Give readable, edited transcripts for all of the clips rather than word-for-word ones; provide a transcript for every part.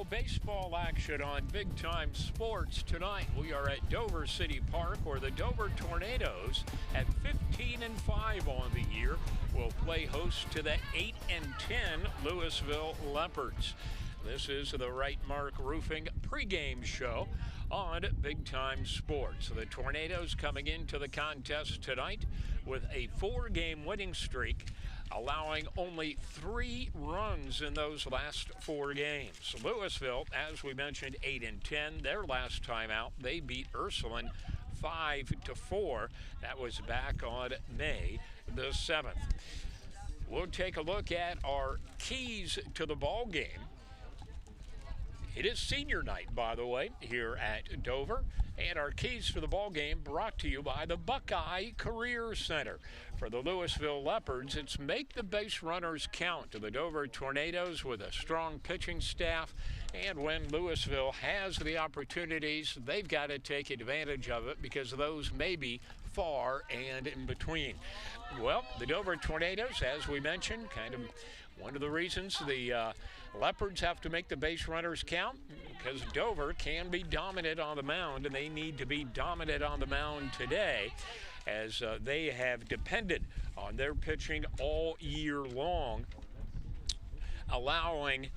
school baseball action on Big Time Sports. Tonight we are at Dover City Park, where the Dover Tornadoes, at 15-5 on the year, will play host to the 8-10 Louisville Leopards. This is the Right Mark Roofing pregame show on Big Time Sports. The Tornadoes coming into the contest tonight with a 4-game winning streak, allowing only 3 runs in those last 4 games. Louisville, as we mentioned, 8-10. Their last time out, they beat Ursuline 5-4. That was back on May the 7th. We'll take a look at our keys to the ball game. It is senior night, by the way, here at Dover. And our keys for the ball game brought to you by the Buckeye Career Center. For the Louisville Leopards, it's make the base runners count. To the Dover Tornadoes with a strong pitching staff. And when Louisville has the opportunities, they've got to take advantage of it, because those may be far and in between. Well, the Dover Tornadoes, as we mentioned, kind of one of the reasons the Leopards have to make the base runners count, because Dover can be dominant on the mound, and they need to be dominant on the mound today, as they have depended on their pitching all year long, allowing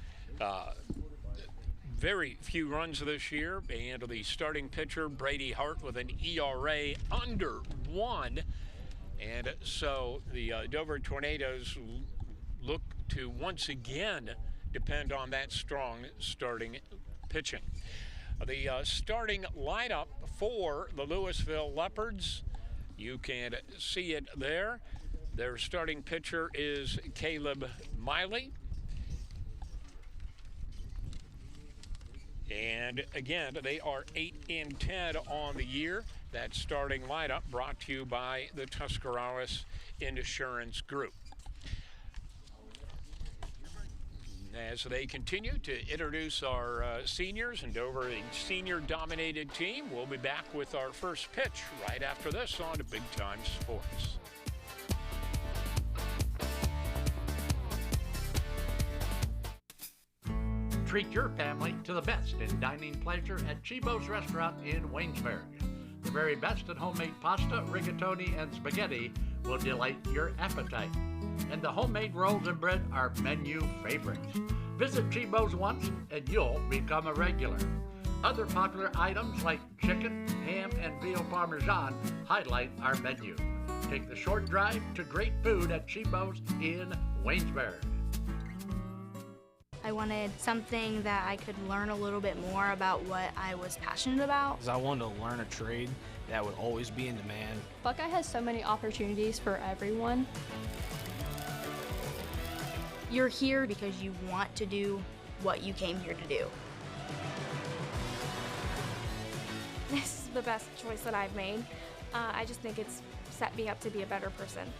very few runs this year. And the starting pitcher, Brady Hart, with an ERA under 1. And so the Dover Tornadoes look to once again depend on that strong starting pitching. The starting lineup for the Louisville Leopards, you can see it there. Their starting pitcher is Caleb Miley. And again, they are 8-10 on the year. That starting lineup brought to you by the Tuscarawas Insurance Group. As they continue to introduce our seniors, and Dover, a senior-dominated team, we'll be back with our first pitch right after this on Big Time Sports. Treat your family to the best in dining pleasure at Chibo's Restaurant in Waynesburg. The very best in homemade pasta, rigatoni, and spaghetti will delight your appetite. And the homemade rolls and bread are menu favorites. Visit Chibo's once and you'll become a regular. Other popular items like chicken, ham, and veal parmesan highlight our menu. Take the short drive to great food at Chibo's in Waynesburg. I wanted something that I could learn a little bit more about what I was passionate about. Because I wanted to learn a trade that would always be in demand. Buckeye has so many opportunities for everyone. You're here because you want to do what you came here to do. This is the best choice that I've made. I just think it's set me up to be a better person.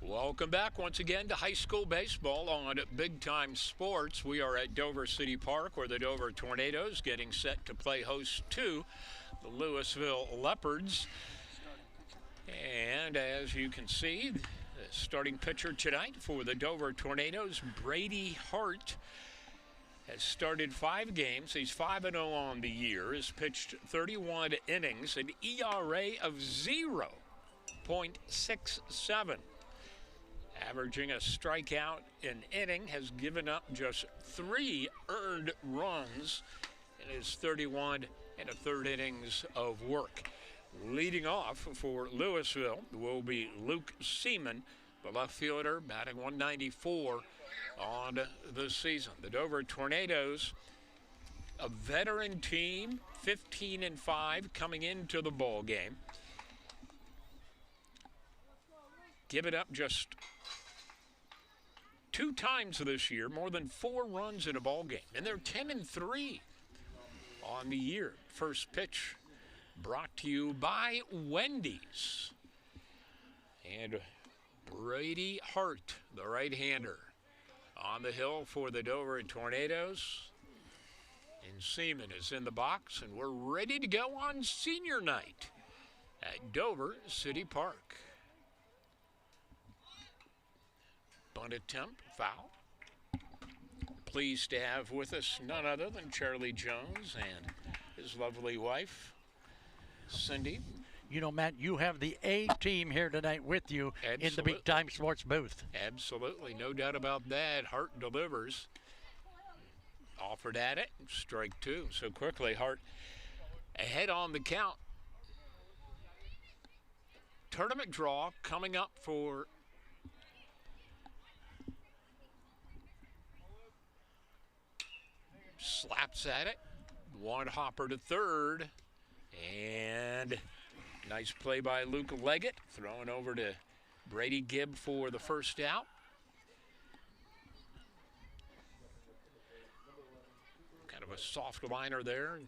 Welcome back once again to high school baseball on Big Time Sports. We are at Dover City Park, where the Dover Tornadoes getting set to play host to the Louisville Leopards. And as you can see, the starting pitcher tonight for the Dover Tornadoes, Brady Hart, has started 5 games. He's 5-0 on the year, has pitched 31 innings, an ERA of 0.67. Averaging a strikeout an inning, has given up just 3 earned runs in his 31 1/3 innings of work. Leading off for Louisville will be Luke Seaman, the left fielder, batting .194 on the season. The Dover Tornadoes, a veteran team, 15-5 coming into the ball game. Give it up just 2 times this year, more than 4 runs in a ball game, and they're 10-3 on the year. First pitch brought to you by Wendy's. And Brady Hart, the right-hander, on the hill for the Dover Tornadoes. And Seaman is in the box, and we're ready to go on senior night at Dover City Park. Bunt attempt, foul. Pleased to have with us none other than Charlie Jones and his lovely wife, Cindy. You know, Matt, you have the A team here tonight with you in the Big Time Sports booth. Absolutely, no doubt about that. Hart delivers. Offered at it, strike two. So quickly, Hart ahead on the count. Tournament draw coming up for slaps at it. One hopper to third. And nice play by Luke Leggett. Throwing over to Brady Gibb for the first out. Kind of a soft liner there.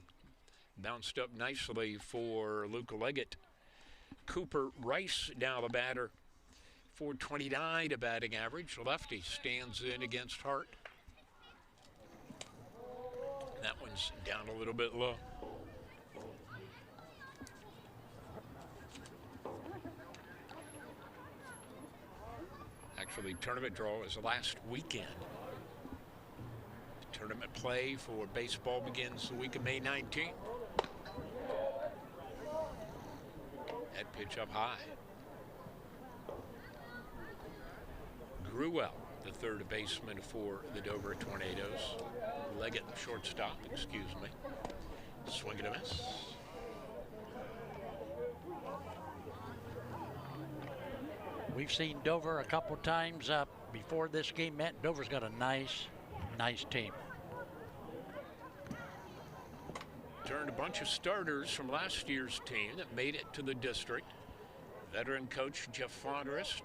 Bounced up nicely for Luke Leggett. Cooper Rice now the batter. 429 to batting average. Lefty stands in against Hart. That one's down a little bit low. Actually, tournament draw is last weekend. Tournament play for baseball begins the week of May 19th. That pitch up high. Gruel, the third baseman for the Dover Tornadoes. Leggett, shortstop, excuse me. Swing and a miss. We've seen Dover a couple times before this game, Matt. Dover's got a nice team. Turned a bunch of starters from last year's team that made it to the district. Veteran coach Jeff Fondrest.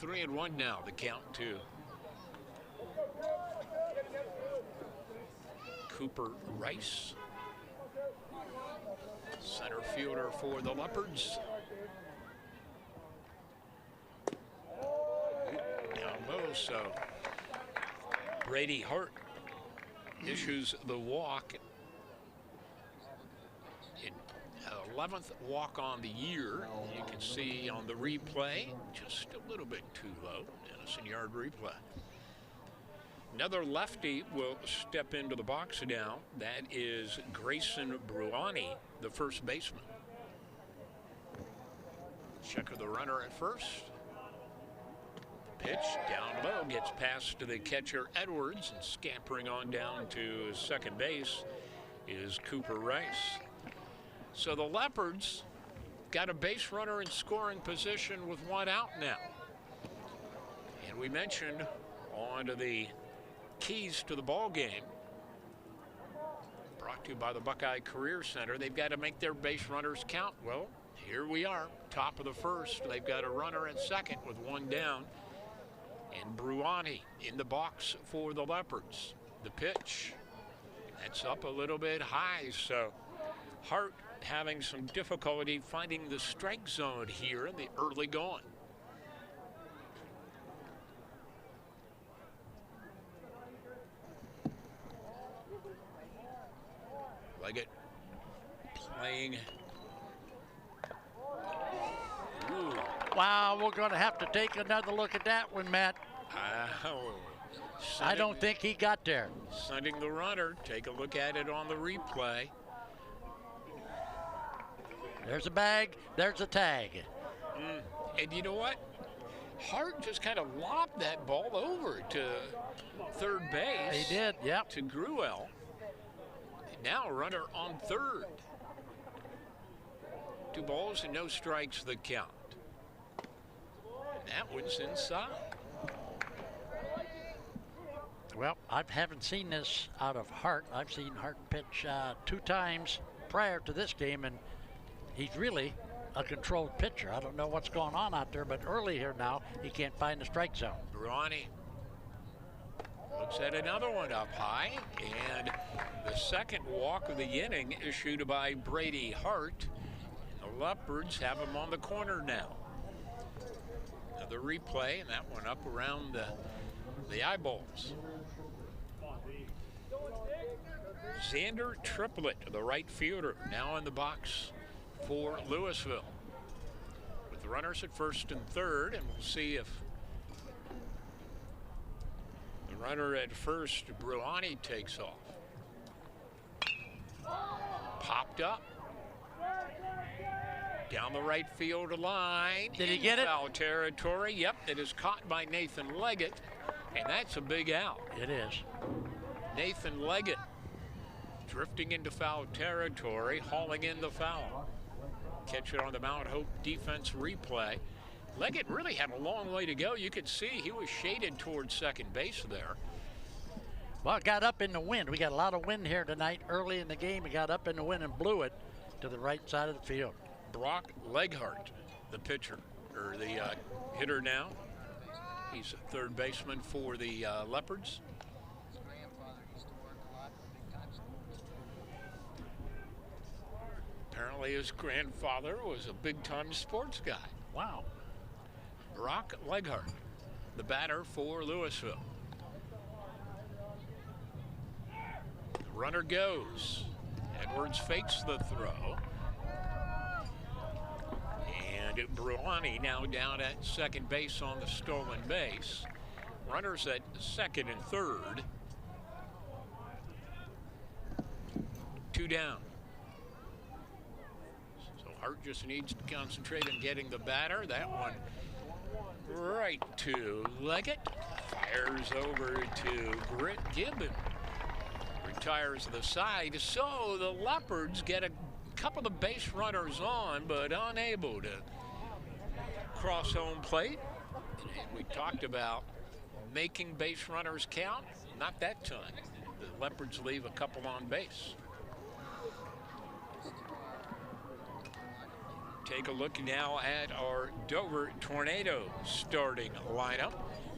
3-1 now, the count too. Cooper Rice, center fielder for the Leopards. Down low, so Brady Hart issues the walk. 11th walk on the year. You can see on the replay, just a little bit too low. Innocent yard replay. Another lefty will step into the box now. That is Grayson Bruani, the first baseman. Check of the runner at first. Pitch down low, gets past to the catcher Edwards, and scampering on down to second base is Cooper Rice. So the Leopards got a base runner in scoring position with one out now. And we mentioned on to the keys to the ball game, brought to you by the Buckeye Career Center. They've got to make their base runners count. Well, here we are, top of the first. They've got a runner at second with one down. And Bruani in the box for the Leopards. The pitch, that's up a little bit high, so Hart having some difficulty finding the strike zone here in the early going. Leggett playing. Ooh. Wow, we're going to have to take another look at that one, Matt. I don't think he got there. Sending the runner. Take a look at it on the replay. There's a bag, there's a tag. And you know what? Hart just kind of lobbed that ball over to third base. He did, yep. To Gruel. Now a runner on third. 2 balls and no strikes the count. That one's inside. Well, I haven't seen this out of Hart. I've seen Hart pitch 2 times prior to this game, and he's really a controlled pitcher. I don't know what's going on out there, but early here now, he can't find the strike zone. Bruani looks at another one up high, and the second walk of the inning issued by Brady Hart. The Leopards have him on the corner now. Another replay, and that one up around the eyeballs. Xander Triplett, the right fielder, now in the box for Louisville. with runners at first and third, and we'll see if the runner at first, Bruani, takes off. Popped up. Down the right field line. Did he get it? Foul territory. Yep, it is caught by Nathan Leggett, and that's a big out. It is. Nathan Leggett drifting into foul territory, hauling in the foul. Catch it on the Mount Hope defense replay. Leggett really had a long way to go. You could see he was shaded towards second base there. Well, it got up in the wind. We got a lot of wind here tonight. Early in the game, it got up in the wind and blew it to the right side of the field. Brock Leghart, the pitcher, or the hitter now. He's a third baseman for the Leopards. Apparently his grandfather was a big-time sports guy. Wow. Brock Leghart, the batter for Louisville. The runner goes. Edwards fakes the throw. And Bruani now down at second base on the stolen base. Runners at second and third. 2 down. So Hart just needs to concentrate on getting the batter. That one right to Leggett. Fires over to Britt Gibbon. Retires to the side. So the Leopards get a couple of base runners on, but unable to cross home plate. And we talked about making base runners count. Not that time. The Leopards leave a couple on base. Take a look now at our Dover Tornadoes starting lineup.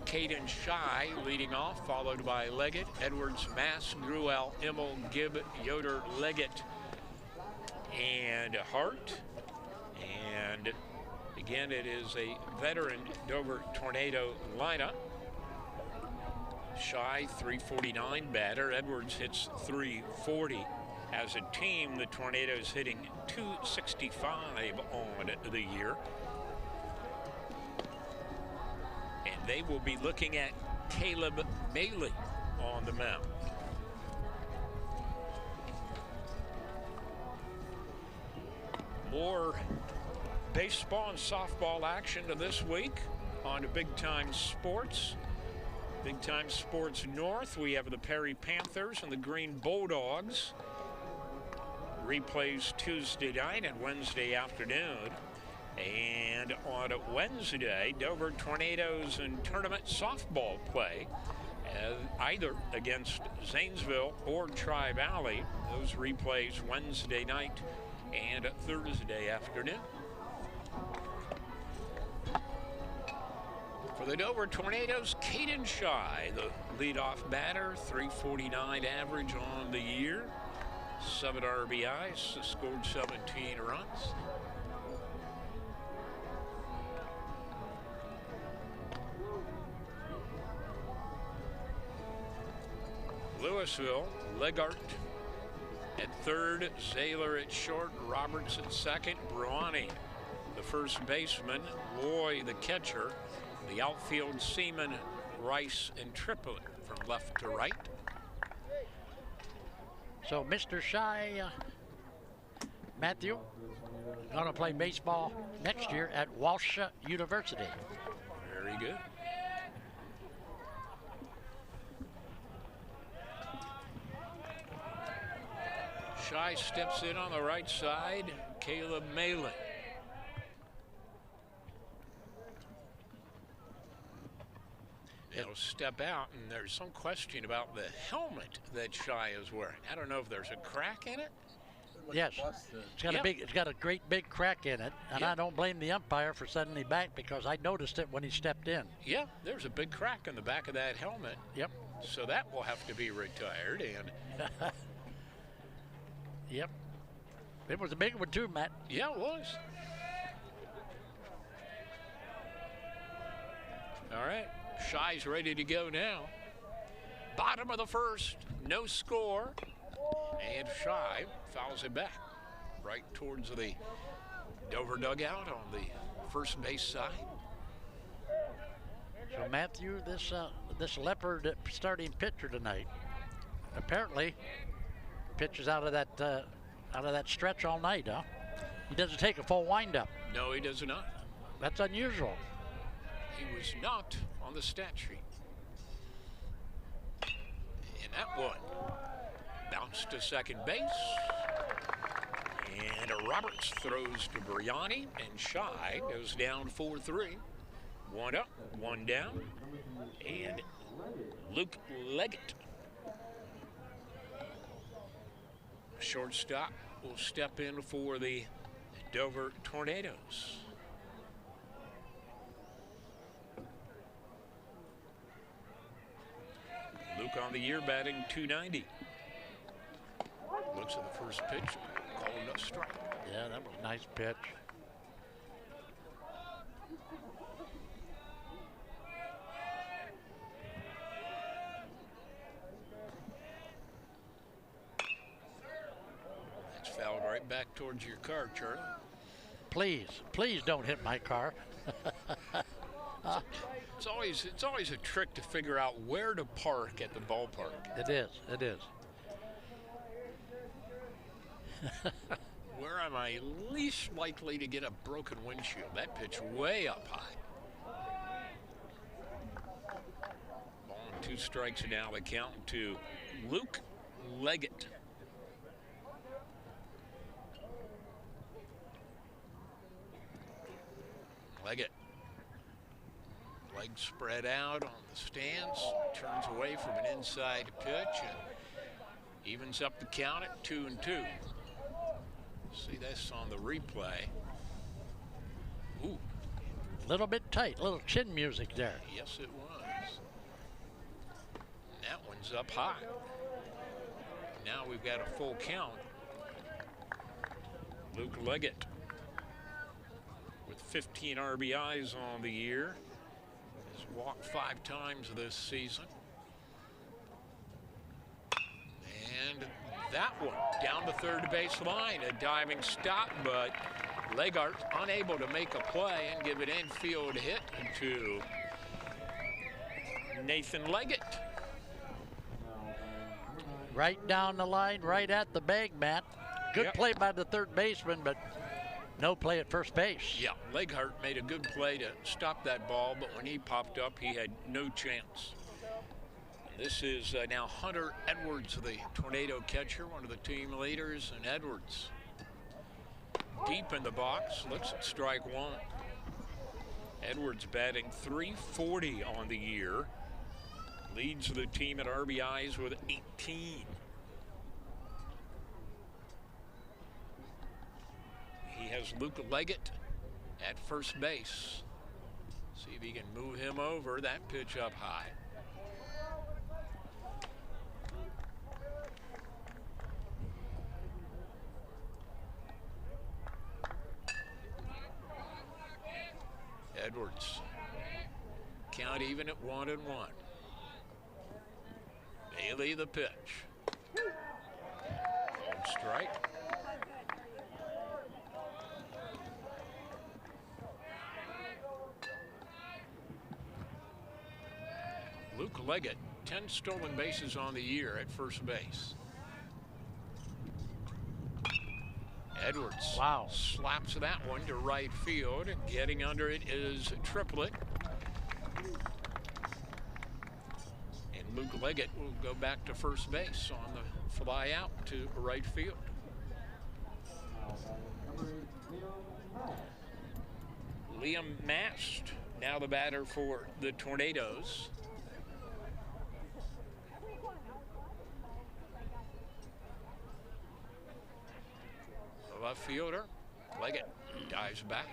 Caden Shy leading off, followed by Leggett, Edwards, Mass, Gruel, Immel, Gibb, Yoder, Leggett, and Hart. And again, it is a veteran Dover Tornado lineup. Shy, 349 batter. Edwards hits 340. As a team, the Tornadoes hitting 265 on the year. And they will be looking at Caleb Maley on the mound. More baseball and softball action to this week on to Big Time Sports. Big Time Sports North, we have the Perry Panthers and the Green Bulldogs. Replays Tuesday night and Wednesday afternoon. And on Wednesday, Dover Tornadoes and tournament softball play, either against Zanesville or Tri-Valley. Those replays Wednesday night and Thursday afternoon. For the Dover Tornadoes, Caden Shy, the leadoff batter, 349 average on the year. 7 RBIs, scored 17 runs. Louisville, Leghart at third, Zaylor at short, Roberts at second, Bruani, the first baseman, Loy, the catcher, the outfield, Seaman, Rice, and Triplett from left to right. So Mr. Shy, Matthew, going to play baseball next year at Walsh University. Very good. Shy steps in on the right side, Caleb Malin. He'll step out, and there's some question about the helmet that Shy is wearing. I don't know if there's a crack in it. Yes, it's got a great big crack in it, and I don't blame the umpire for sending him back because I noticed it when he stepped in. Yeah, there's a big crack in the back of that helmet. Yep. So that will have to be retired, and yep. It was a big one too, Matt. yeah, it was. All right, Shy's ready to go now. Bottom of the first, no score, and Shy fouls it back right towards the Dover dugout on the first base side. So Matthew, this Leopard starting pitcher tonight, apparently pitches out of that stretch all night, huh? He doesn't take a full windup. No, he does not. That's unusual. He was not on the stat sheet. And that one bounced to second base. And Roberts throws to Briani, and Shy goes down 4-3. One up, one down, and Luke Leggett, shortstop, will step in for the Dover Tornadoes. Luke on the year batting .290. Looks at the first pitch, called a strike. Yeah, that was a nice pitch. That's fouled right back towards your car, Charlie. Please don't hit my car. It's always a trick to figure out where to park at the ballpark. It is. Where am I least likely to get a broken windshield? That pitch way up high. Ball and 2 strikes now. The count to Luke Leggett. Leggett. Legs spread out on the stance. Turns away from an inside pitch and evens up the count at 2-2. See this on the replay. Ooh. A little bit tight, little chin music there. Yes, it was. That one's up high. Now we've got a full count. Luke Leggett with 15 RBIs on the year. Has walked 5 times this season. And that one down the third base line, a diving stop, but Legart unable to make a play and give an infield hit to Nathan Leggett. Right down the line, right at the bag, Matt. Good play by the third baseman, but no play at first base. Yeah, Leghart made a good play to stop that ball, but when he popped up, he had no chance. This is now Hunter Edwards, the Tornado catcher, one of the team leaders, and Edwards deep in the box, looks at strike one. Edwards batting .340 on the year, leads the team at RBIs with 18. He has Luke Leggett at first base. See if he can move him over. That pitch up high. Edwards. Count even at 1-1. Bailey the pitch. Called strike. Luke Leggett, 10 stolen bases on the year at first base. Edwards slaps that one to right field, and getting under it is Triplett. And Luke Leggett will go back to first base on the fly out to right field. Liam Mast, now the batter for the Tornadoes. Left fielder, Leggett dives back.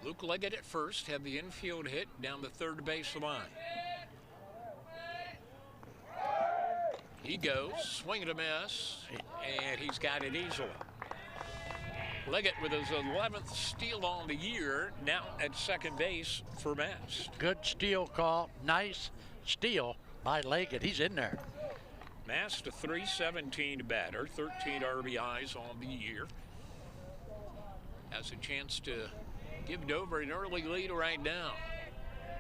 Luke Leggett at first had the infield hit down the third base line. He goes, swing and a miss, and he's got it easily. Leggett with his 11th steal on the year, now at second base for Mast. Good steal call, nice steal by Leggett. He's in there. Massed a .317 batter, 13 RBIs on the year. Has a chance to give Dover an early lead right now.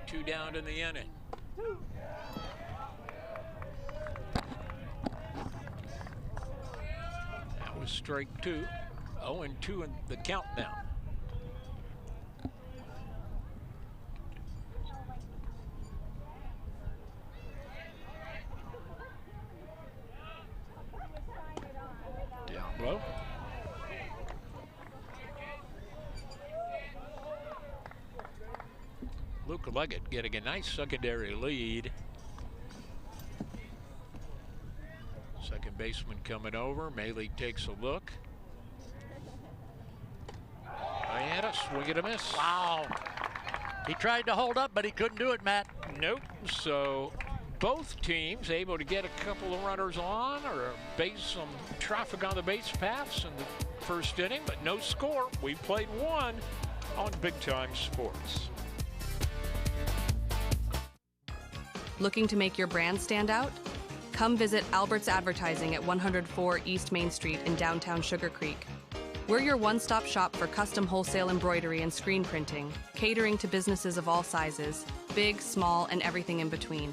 2 down in the inning. That was strike 2. 0-2 in the count now. Down low. Luke Leggett getting a nice secondary lead. Second baseman coming over. Maley takes a look. And a swing and a miss. Wow. He tried to hold up, but he couldn't do it, Matt. Nope. So both teams able to get a couple of runners on or base some traffic on the base paths in the first inning, but no score. We played one on Big Time Sports. Looking to make your brand stand out? Come visit Albert's Advertising at 104 East Main Street in downtown Sugar Creek. We're your one-stop shop for custom wholesale embroidery and screen printing, catering to businesses of all sizes, big, small, and everything in between.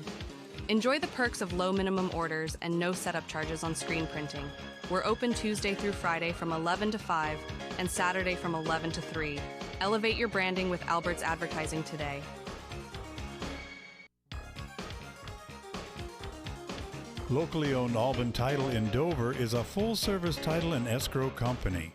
Enjoy the perks of low minimum orders and no setup charges on screen printing. We're open Tuesday through Friday from 11 to 5 and Saturday from 11 to 3. Elevate your branding with Albert's Advertising today. Locally owned Alban Title in Dover is a full-service title and escrow company.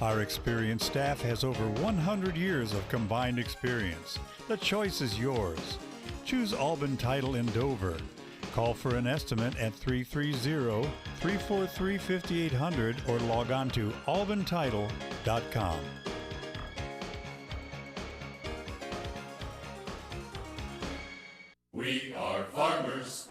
Our experienced staff has over 100 years of combined experience. The choice is yours. Choose Alban Title in Dover. Call for an estimate at 330-343-5800 or log on to albantitle.com. We are farmers.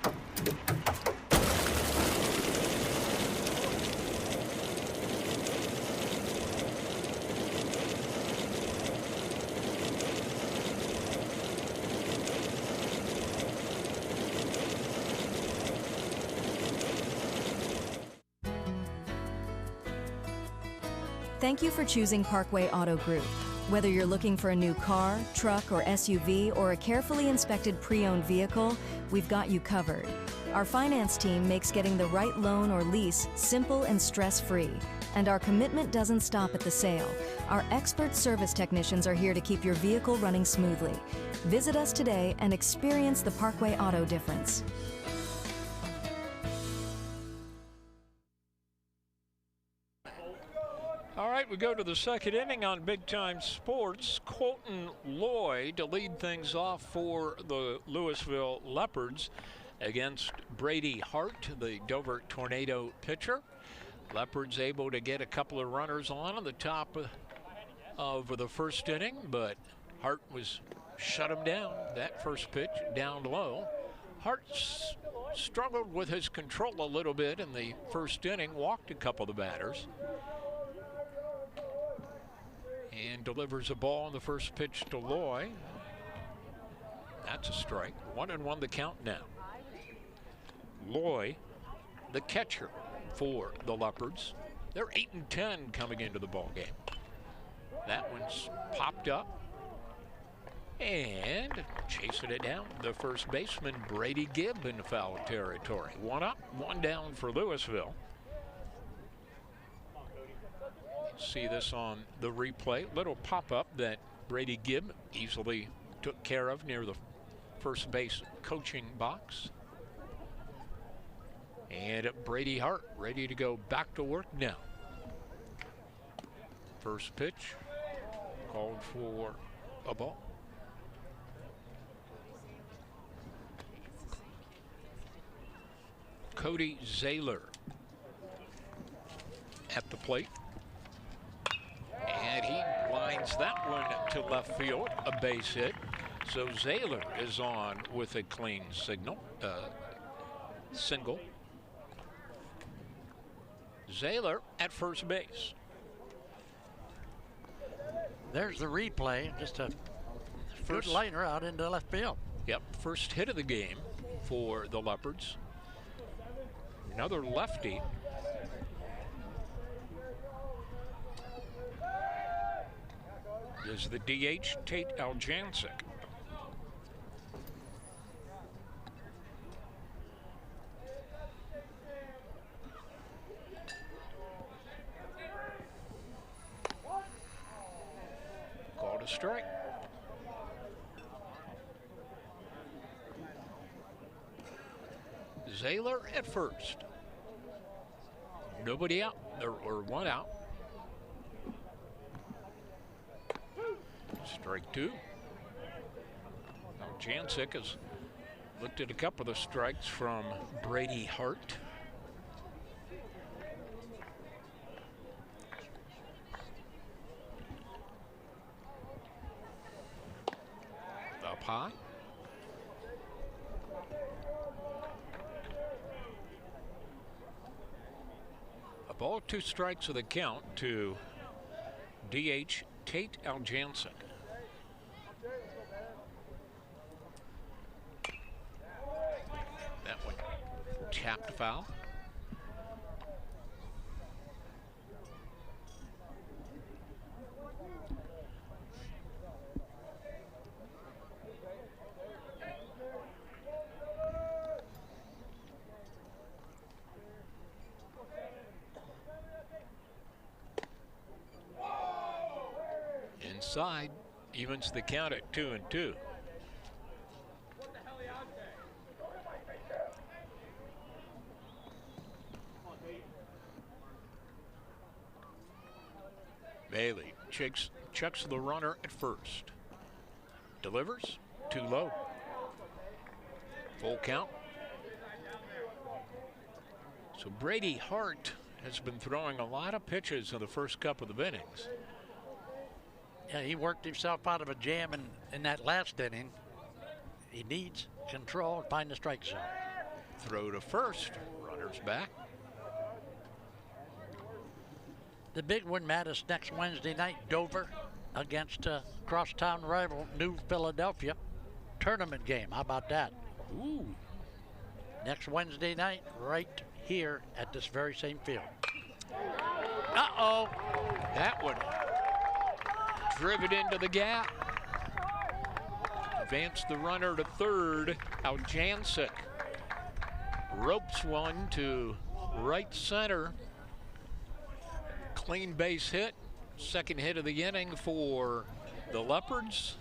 Thank you for choosing Parkway Auto Group. Whether you're looking for a new car, truck, or SUV, or a carefully inspected pre-owned vehicle, we've got you covered. Our finance team makes getting the right loan or lease simple and stress-free. And our commitment doesn't stop at the sale. Our expert service technicians are here to keep your vehicle running smoothly. Visit us today and experience the Parkway Auto difference. All right, we go to the second inning on Big Time Sports. Colton Lloyd to lead things off for the Louisville Leopards against Brady Hart, the Dover Tornado pitcher. Leopards able to get a couple of runners on the top of the first inning, but Hart was shut him down. That first pitch down low. Hart struggled with his control a little bit in the first inning, walked a couple of the batters, and delivers a ball on the first pitch to Loy. That's a strike. 1-1 the count now. Loy, the catcher for the Leopards. They're 8-10 coming into the ball game. That one's popped up and chasing it down. The first baseman, Brady Gibb, in foul territory. 1 up, 1 down for Louisville. See this on the replay. Little pop-up that Brady Gibb easily took care of near the first base coaching box. And Brady Hart ready to go back to work now. First pitch called for a ball. Cody Zaylor at the plate. And he lines that one to left field, a base hit. So Zaylor is on with a clean single. Zaylor at first base. There's the replay, just a good liner out into left field. Yep, first hit of the game for the Leopards. Another lefty. Is the DH, Tate Aljancic. Called a strike. Zaylor at first. Nobody out, or one out. Strike two. Now Jancic has looked at a couple of the strikes from Brady Hart. Up high. A ball, 2 strikes with a count to DH Tate Aljancic. That one tapped foul. Inside, evens the count at 2-2. Bailey checks the runner at first. Delivers, too low. Full count. So Brady Hart has been throwing a lot of pitches in the first couple of innings. Yeah, he worked himself out of a jam in that last inning. He needs control and find the strike zone. Throw to first, runner's back. The big one, Matt, is next Wednesday night, Dover against crosstown rival New Philadelphia. Tournament game, how about that? Ooh. Next Wednesday night, right here at this very same field. Uh-oh. That one driven into the gap. Advance the runner to third. Aljancic ropes one to right center. Clean base hit. Second hit of the inning for the Leopards.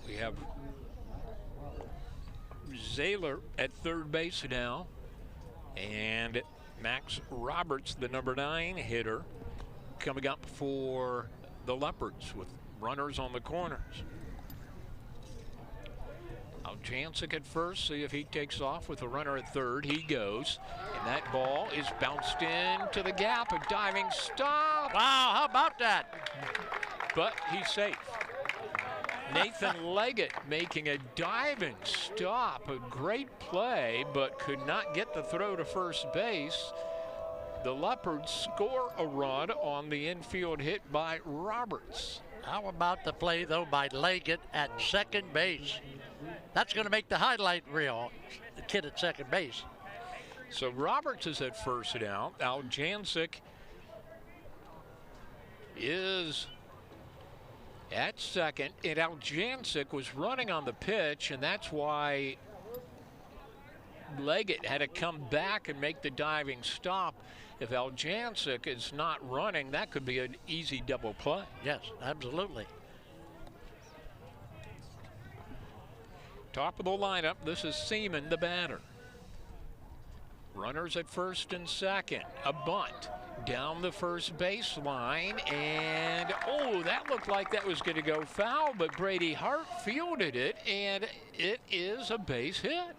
We have Zaylor at third base now. And Max Roberts, the number 9 hitter, coming up for the Leopards with runners on the corners. Aljancic at first, see if he takes off with a runner at third. He goes, and that ball is bounced into the gap. A diving stop. Wow, how about that? But he's safe. Nathan Leggett making a diving stop. A great play, but could not get the throw to first base. The Leopards score a run on the infield hit by Roberts. How about the play, though, by Leggett at second base? That's going to make the highlight reel, the kid at second base. So Roberts is at first down. Aljancic is at second, and Aljancic was running on the pitch, and that's why Leggett had to come back and make the diving stop. If Aljancic is not running, that could be an easy double play. Yes, absolutely. Top of the lineup, this is Seaman, the batter. Runners at first and second. A bunt down the first baseline, and oh, that looked like that was going to go foul, but Brady Hart fielded it, and it is a base hit.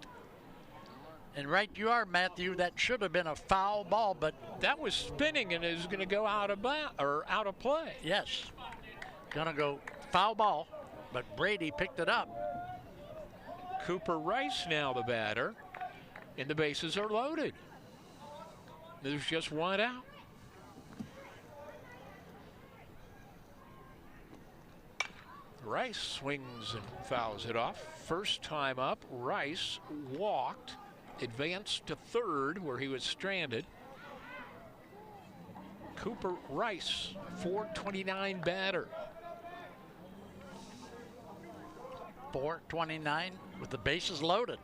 And right you are, Matthew. That should have been a foul ball, but that was spinning and is going to go out of play. Yes, gonna go foul ball, but Brady picked it up. Cooper Rice now the batter, and the bases are loaded. There's just one out. Rice swings and fouls it off. First time up, Rice walked, advanced to third where he was stranded. Cooper Rice, 429 batter. 429 with the bases loaded.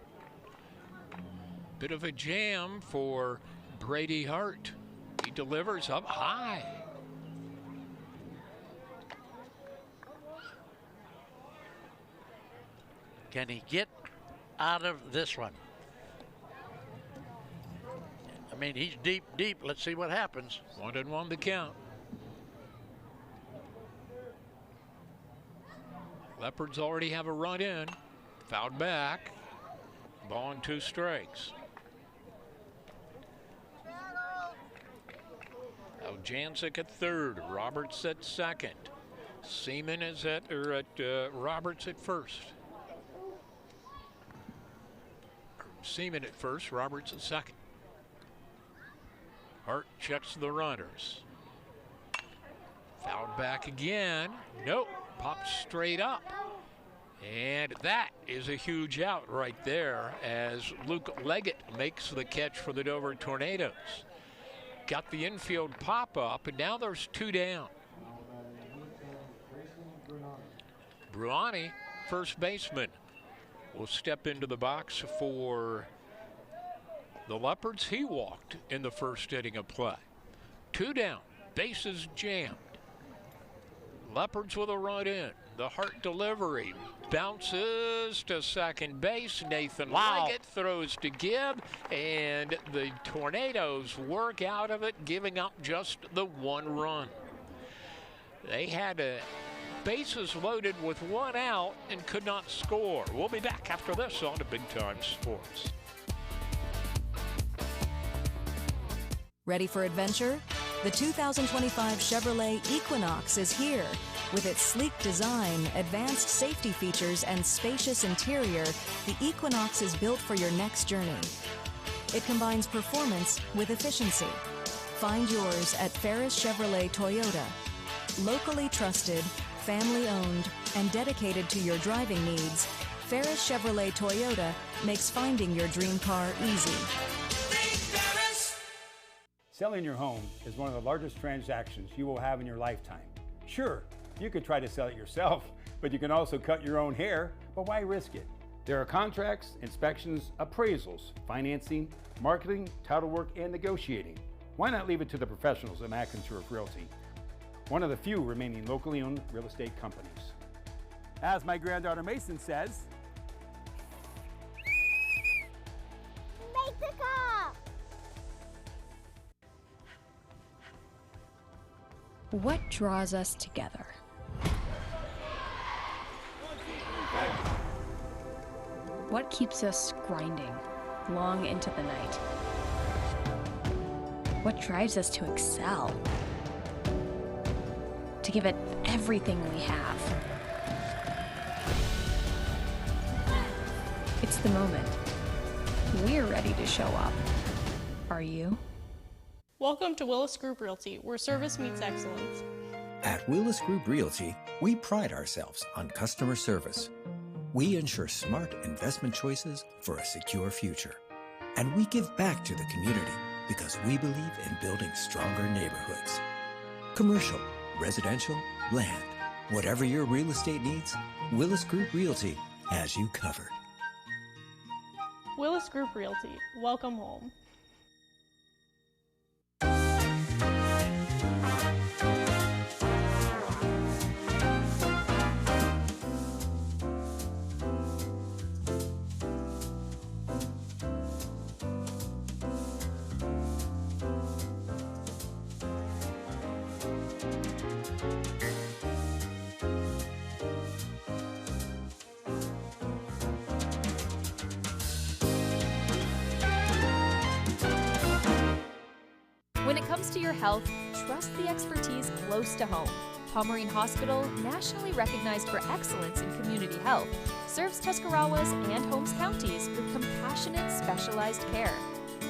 Bit of a jam for Brady Hart. He delivers up high. Can he get out of this one? I mean, he's deep, deep. Let's see what happens. 1-1 the count. Leopards already have a run in. Fouled back. Ball and 2 strikes. Aljancic at third. Roberts at second. Seaman is at Roberts at first. Seaman at first. Roberts at second. Hart checks the runners. Fouled back again. Nope. Pops straight up. And that is a huge out right there as Luke Leggett makes the catch for the Dover Tornadoes. Got the infield pop up, and now there's 2 down. Bruani, first baseman, will step into the box for the Leopards. He walked in the first inning of play. 2 down, bases jammed. Leopards with a run in. The Hart delivery bounces to second base. Nathan Leggett throws to Gibb, and the Tornadoes work out of it, giving up just the 1 run. They had bases loaded with 1 out and could not score. We'll be back after this on to Big Time Sports. Ready for adventure? The 2025 Chevrolet Equinox is here. With its sleek design, advanced safety features, and spacious interior, the Equinox is built for your next journey. It combines performance with efficiency. Find yours at Ferris Chevrolet Toyota. Locally trusted, family-owned, and dedicated to your driving needs, Ferris Chevrolet Toyota makes finding your dream car easy. Selling your home is one of the largest transactions you will have in your lifetime. Sure, you could try to sell it yourself, but you can also cut your own hair, but why risk it? There are contracts, inspections, appraisals, financing, marketing, title work, and negotiating. Why not leave it to the professionals at McIntyre Realty, one of the few remaining locally owned real estate companies? As my granddaughter Mason says, make the call! What draws us together? What keeps us grinding long into the night? What drives us to excel? To give it everything we have? It's the moment. We're ready to show up. Are you? Welcome to Willis Group Realty, where service meets excellence. At Willis Group Realty, we pride ourselves on customer service. We ensure smart investment choices for a secure future. And we give back to the community because we believe in building stronger neighborhoods. Commercial, residential, land, whatever your real estate needs, Willis Group Realty has you covered. Willis Group Realty, welcome home. When it comes to your health, trust the expertise close to home. Pomerene Hospital, nationally recognized for excellence in community health, serves Tuscarawas and Holmes counties with compassionate, specialized care.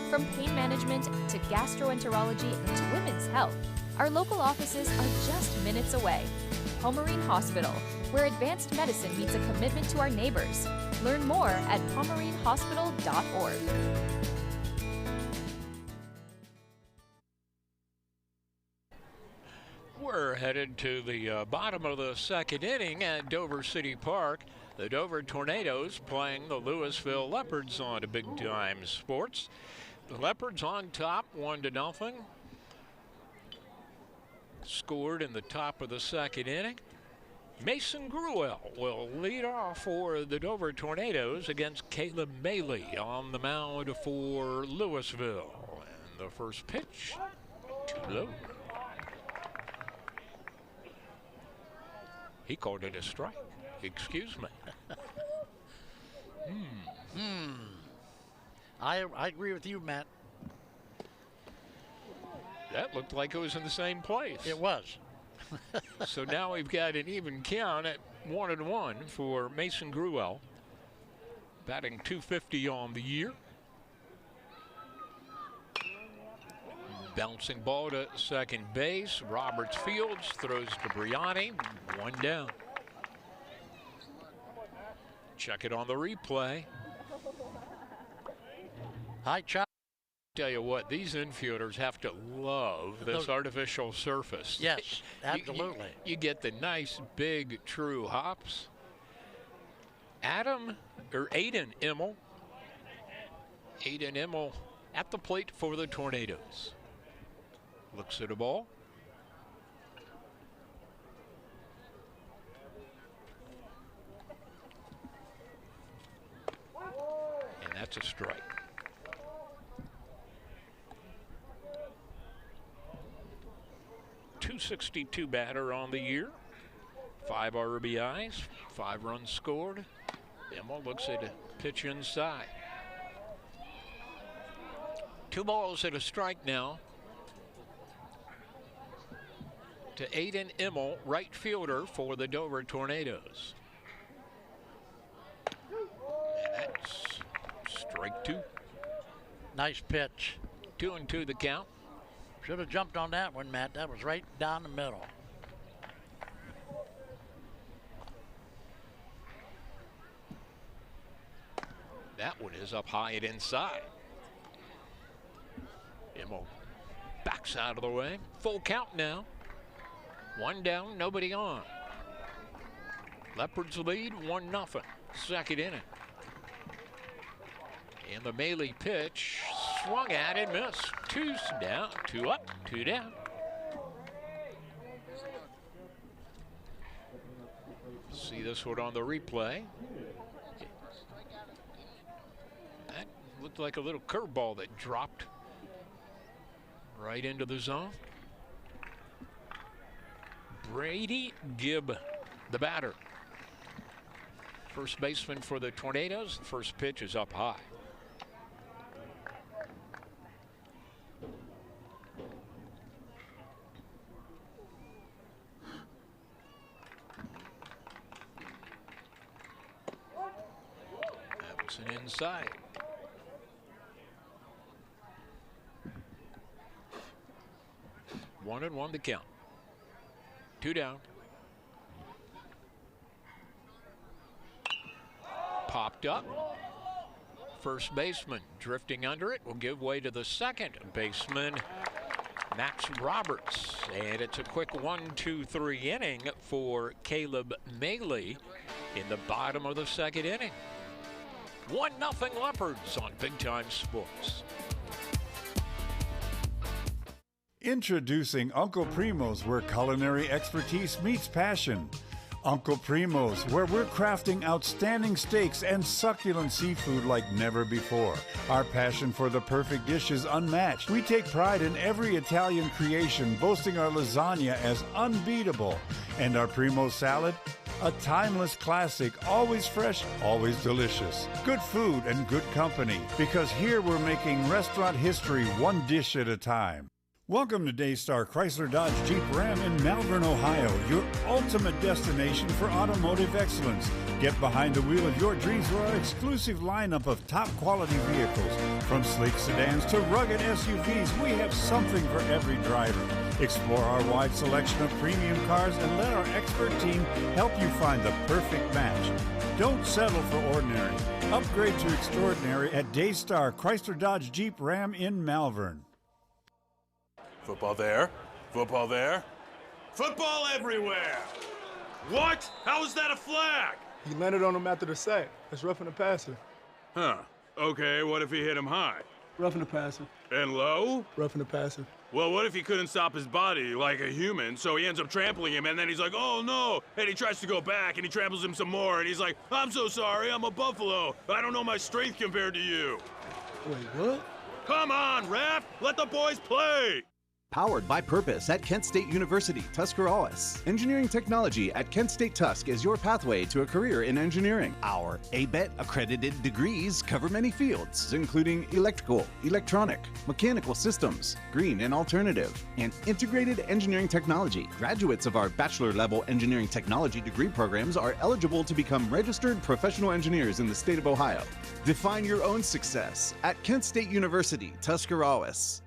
From pain management to gastroenterology and women's health, our local offices are just minutes away. Pomerine Hospital, where advanced medicine meets a commitment to our neighbors. Learn more at pomerinehospital.org. We're headed to the bottom of the second inning at Dover City Park. The Dover Tornadoes playing the Louisville Leopards on to Big Time Sports. The Leopards on top, 1-0. Scored in the top of the second inning. Mason Gruel will lead off for the Dover Tornadoes against Caleb Bailey on the mound for Louisville. And the first pitch, too low. He called it a strike. Excuse me. I agree with you, Matt. That looked like it was in the same place. It was. So now we've got an even count at 1-1 for Mason Gruel. Batting .250 on the year. Bouncing ball to second base. Roberts fields, throws to Briani. 1 down. Check it on the replay. Hi, Chuck. Tell you what, these infielders have to love this artificial surface. Yes, absolutely. You get the nice, big, true hops. Aiden Immel. Aiden Immel at the plate for the Tornadoes. Looks at the ball. And that's a strike. .262 batter on the year. 5 RBIs, 5 runs scored. Immel looks at a pitch inside. 2 balls and a strike now to Aiden Immel, right fielder for the Dover Tornadoes. And that's strike 2. Nice pitch. 2-2 the count. Should have jumped on that one, Matt. That was right down the middle. That one is up high and inside. Immel backs out of the way. Full count now. 1 down, nobody on. Leopards lead 1-0. Second inning. And the Bailey pitch swung at and missed. 2 down, 2 up, 2 down. See this one on the replay. That looked like a little curveball that dropped right into the zone. Brady Gibb, the batter. First baseman for the Tornadoes. The first pitch is up high. That was an inside. One and one to count. 2 down. Popped up. First baseman drifting under it will give way to the second baseman, Max Roberts. And it's a quick 1-2-3 inning for Caleb Bailey in the bottom of the second inning. 1-0 Leopards on Big Time Sports. Introducing Uncle Primo's, where culinary expertise meets passion. Uncle Primo's, where we're crafting outstanding steaks and succulent seafood like never before. Our passion for the perfect dish is unmatched. We take pride in every Italian creation, boasting our lasagna as unbeatable. And our Primo salad, a timeless classic, always fresh, always delicious. Good food and good company, because here we're making restaurant history one dish at a time. Welcome to Daystar Chrysler Dodge Jeep Ram in Malvern, Ohio, your ultimate destination for automotive excellence. Get behind the wheel of your dreams with our exclusive lineup of top quality vehicles. From sleek sedans to rugged SUVs, we have something for every driver. Explore our wide selection of premium cars and let our expert team help you find the perfect match. Don't settle for ordinary. Upgrade to extraordinary at Daystar Chrysler Dodge Jeep Ram in Malvern. Football there. Football there. Football everywhere! What? How is that a flag? He landed on him after the sack. That's roughing the passer. Huh. Okay, what if he hit him high? Roughing the passer. And low? Roughing the passer. Well, what if he couldn't stop his body like a human, so he ends up trampling him, and then he's like, oh no, and he tries to go back, and he tramples him some more, and he's like, I'm so sorry, I'm a buffalo. I don't know my strength compared to you. Wait, what? Come on, ref! Let the boys play! Powered by purpose at Kent State University, Tuscarawas. Engineering technology at Kent State Tusk is your pathway to a career in engineering. Our ABET accredited degrees cover many fields, including electrical, electronic, mechanical systems, green and alternative, and integrated engineering technology. Graduates of our bachelor level engineering technology degree programs are eligible to become registered professional engineers in the state of Ohio. Define your own success at Kent State University, Tuscarawas.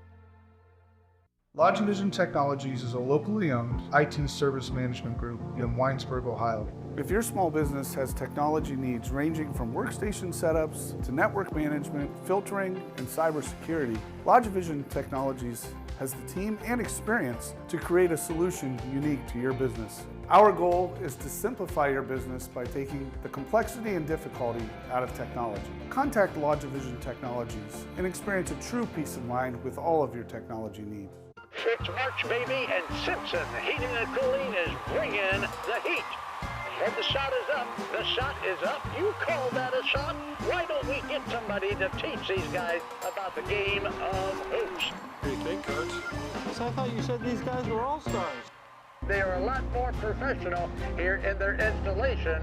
Lodge Vision Technologies is a locally owned IT service management group in Winesburg, Ohio. If your small business has technology needs ranging from workstation setups to network management, filtering, and cybersecurity, Lodge Vision Technologies has the team and experience to create a solution unique to your business. Our goal is to simplify your business by taking the complexity and difficulty out of technology. Contact Lodge Vision Technologies and experience a true peace of mind with all of your technology needs. It's March, baby, and Simpson Heating and Cooling is bringing the heat. And the shot is up. The shot is up. You call that a shot? Why don't we get somebody to teach these guys about the game of hoops? What do you think, Coach? So I thought you said these guys were all-stars. They are a lot more professional here in their installation.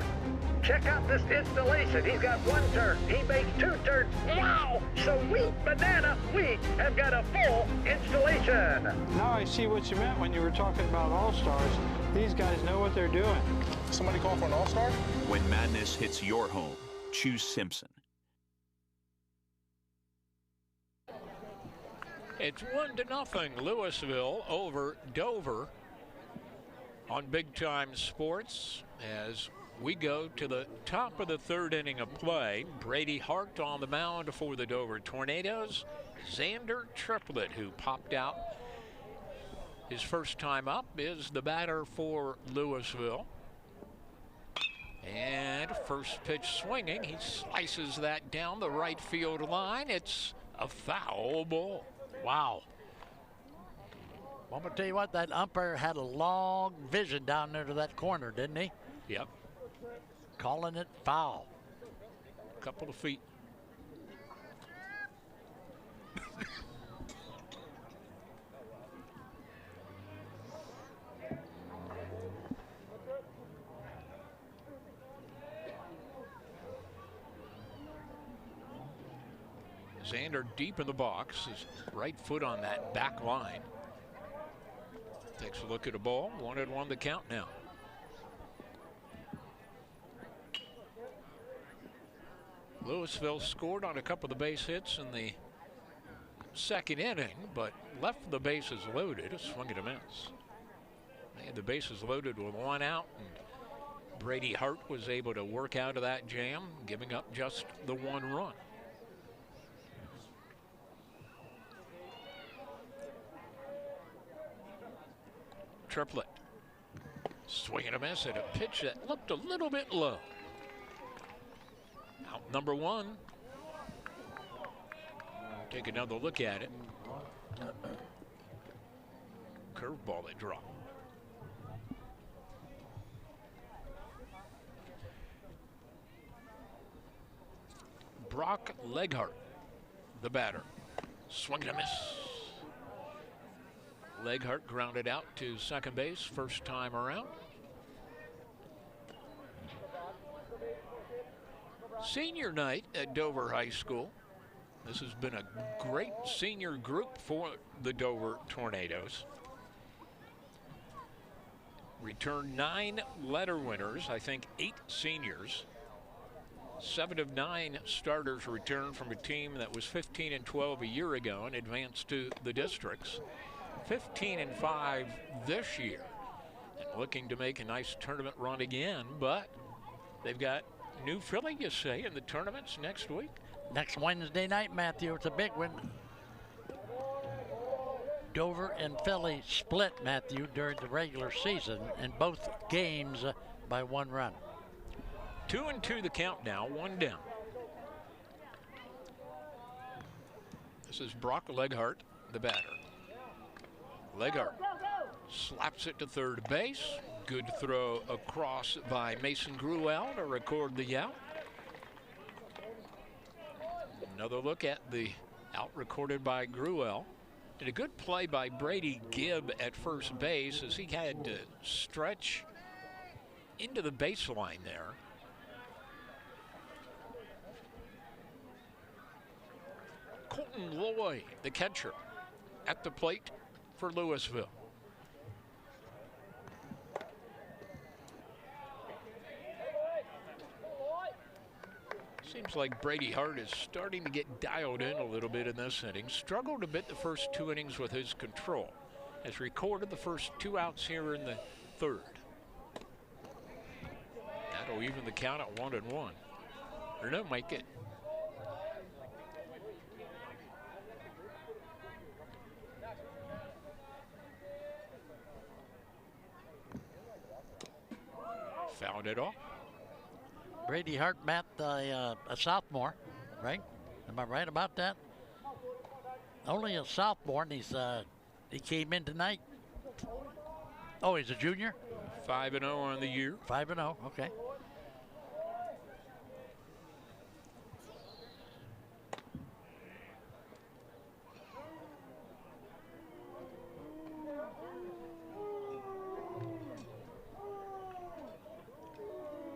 Check out this installation. He's got one turn. He makes two turns. Wow! Sweet banana. We have got a full installation. Now I see what you meant when you were talking about all-stars. These guys know what they're doing. Somebody call for an all-star? When madness hits your home, choose Simpson. It's 1-0 Louisville over Dover on Big Time Sports as we go to the top of the third inning of play. Brady Hart on the mound for the Dover Tornadoes. Xander Triplett, who popped out his first time up, is the batter for Louisville. And first pitch swinging. He slices that down the right field line. It's a foul ball. Wow. I'm going to tell you what, that umpire had a long vision down there to that corner, didn't he? Yep. Calling it foul. Couple of feet. Xander deep in the box, his right foot on that back line. Takes a look at a ball, 1-1 the count now. Louisville scored on a couple of the base hits in the second inning, but left the bases loaded, a swing and a miss. They had the bases loaded with one out, and Brady Hart was able to work out of that jam, giving up just the one run. Triplett. Swing and a miss at a pitch that looked a little bit low. Out number one. Take another look at it. Curveball that dropped. Brock Leghart, the batter. Swing and a miss. Leghart grounded out to second base first time around. Senior night at Dover High School. This has been a great senior group for the Dover Tornadoes. Returned 9 letter winners, I think 8 seniors. 7 of 9 starters returned from a team that was 15-12 a year ago and advanced to the districts. 15-5 this year and looking to make a nice tournament run again, but they've got New Philly, you say, in the tournaments next week? Next Wednesday night, Matthew. It's a big one. Dover and Philly split, Matthew, during the regular season, and both games by 1 run. 2-2 the count now, 1 down. This is Brock Leghart, the batter. Leghart slaps it to third base. Good throw across by Mason Gruel to record the out. Another look at the out recorded by Gruel. And a good play by Brady Gibb at first base as he had to stretch into the baseline there. Colton Loy, the catcher, at the plate for Louisville. Seems like Brady Hart is starting to get dialed in a little bit in this inning. Struggled a bit the first 2 innings with his control. Has recorded the first 2 outs here in the 3rd. That'll even the count at 1-1. Or no, make it. Fouled it off. Brady Hart, Matt, a sophomore, right? Am I right about that? Only a sophomore, and he came in tonight. Oh, he's a junior? 5-0 on the year. 5-0, okay.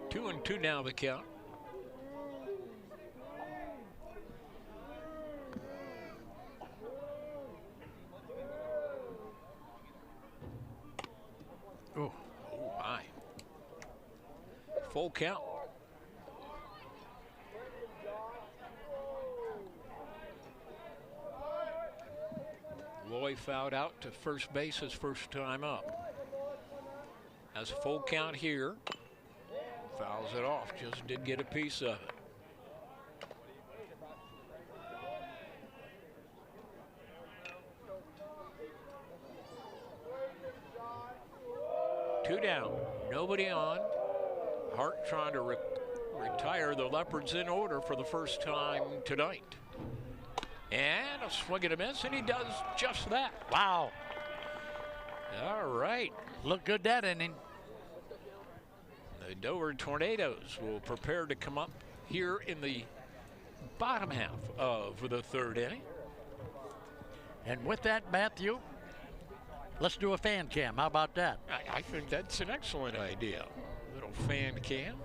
Two and two now the count. Oh my. Full count. Loy fouled out to first base his first time up. Has a full count here. Fouls it off, just did get a piece of it. Two down, nobody on. Hart trying to retire the Leopards in order for the first time tonight. And a swing and a miss, and he does just that. Wow. All right. Look good that inning. The Dover Tornadoes will prepare to come up here in the bottom half of the third inning. And with that, Matthew, let's do a fan cam. How about that? I think that's an excellent idea. A little fan cam.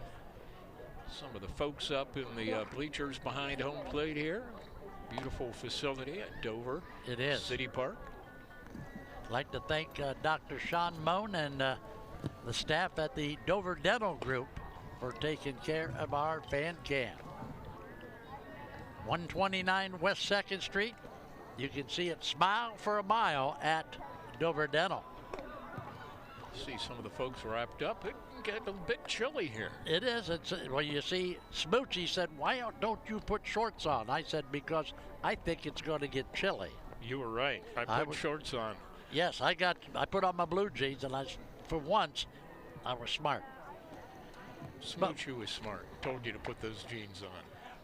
Some of the folks up in the bleachers behind home plate here. Beautiful facility at Dover. It is. City Park. I'd like to thank Dr. Sean Moan and the staff at the Dover Dental Group for taking care of our fan cam. 129 West 2nd Street. You can see it smile for a mile at Dover Dental. See some of the folks wrapped up. It can get a bit chilly here. It is. It's, well, you see, Smoochie said, why don't you put shorts on? I said, because I think it's going to get chilly. You were right. I put shorts on. Yes, I put on my blue jeans, and for once, I was smart. Smoochie was smart. Told you to put those jeans on.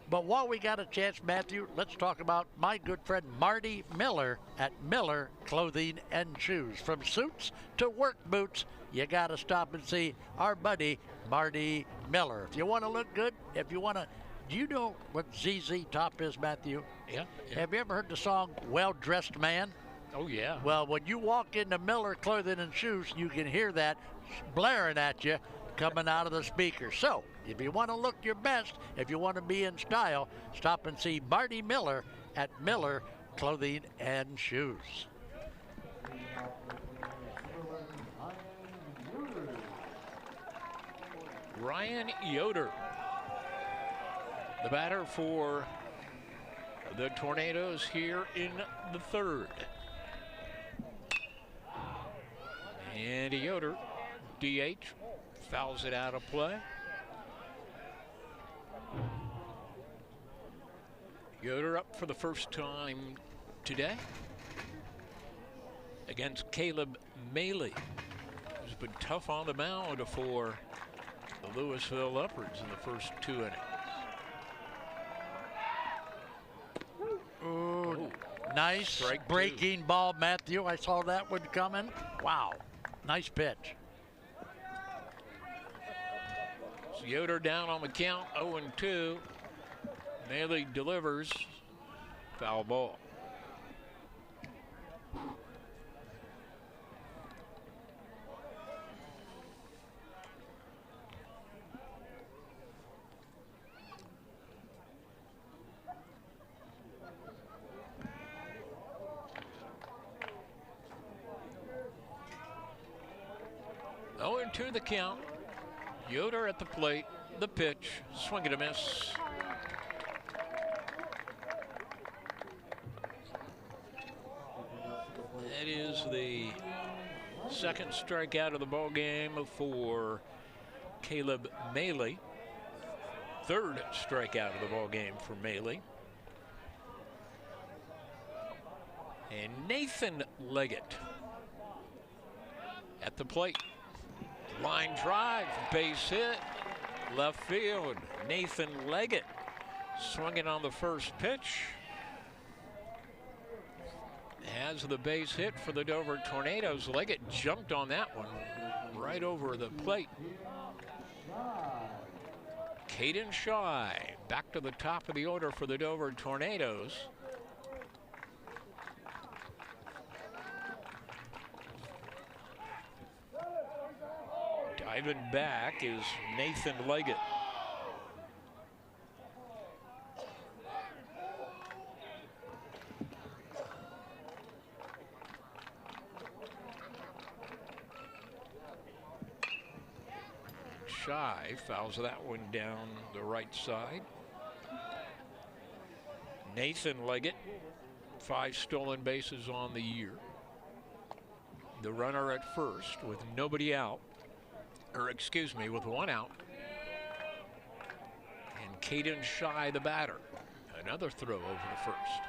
But while we got a chance, Matthew, let's talk about my good friend Marty Miller at Miller Clothing and Shoes. From suits to work boots, you got to stop and see our buddy Marty Miller. If you want to look good, if you want to, do you know what ZZ Top is, Matthew? Yeah. Have you ever heard the song Well Dressed Man? Oh, yeah. Well, when you walk into Miller Clothing and Shoes, you can hear that blaring at you coming out of the speaker. So, if you want to look your best, if you want to be in style, stop and see Marty Miller at Miller Clothing and Shoes. Ryan Yoder, the batter for the Tornadoes here in the third. And Yoder, DH, fouls it out of play. Yoder up for the first time today against Caleb Maley, who's been tough on the mound for the Louisville Leopards in the first 2 innings. Ooh, nice Strike breaking ball, Matthew. I saw that one coming. Wow, nice pitch. So Yoder down on the count, 0-2. Maley delivers, foul ball. To the count. Yoder at the plate. The pitch. Swing and a miss. That is the second strikeout of the ball game for Caleb Maley. Third strikeout of the ball game for Maley. And Nathan Leggett at the plate. Line drive, base hit, left field. Nathan Leggett swinging on the first pitch. Has the base hit for the Dover Tornadoes. Leggett jumped on that one right over the plate. Caden Shy back to the top of the order for the Dover Tornadoes. Diving back is Nathan Leggett. Shy fouls that one down the right side. Nathan Leggett, 5 stolen bases on the year. The runner at first with nobody out. Or excuse me, with 1 out. And Caden Shy, the batter. Another throw over to first.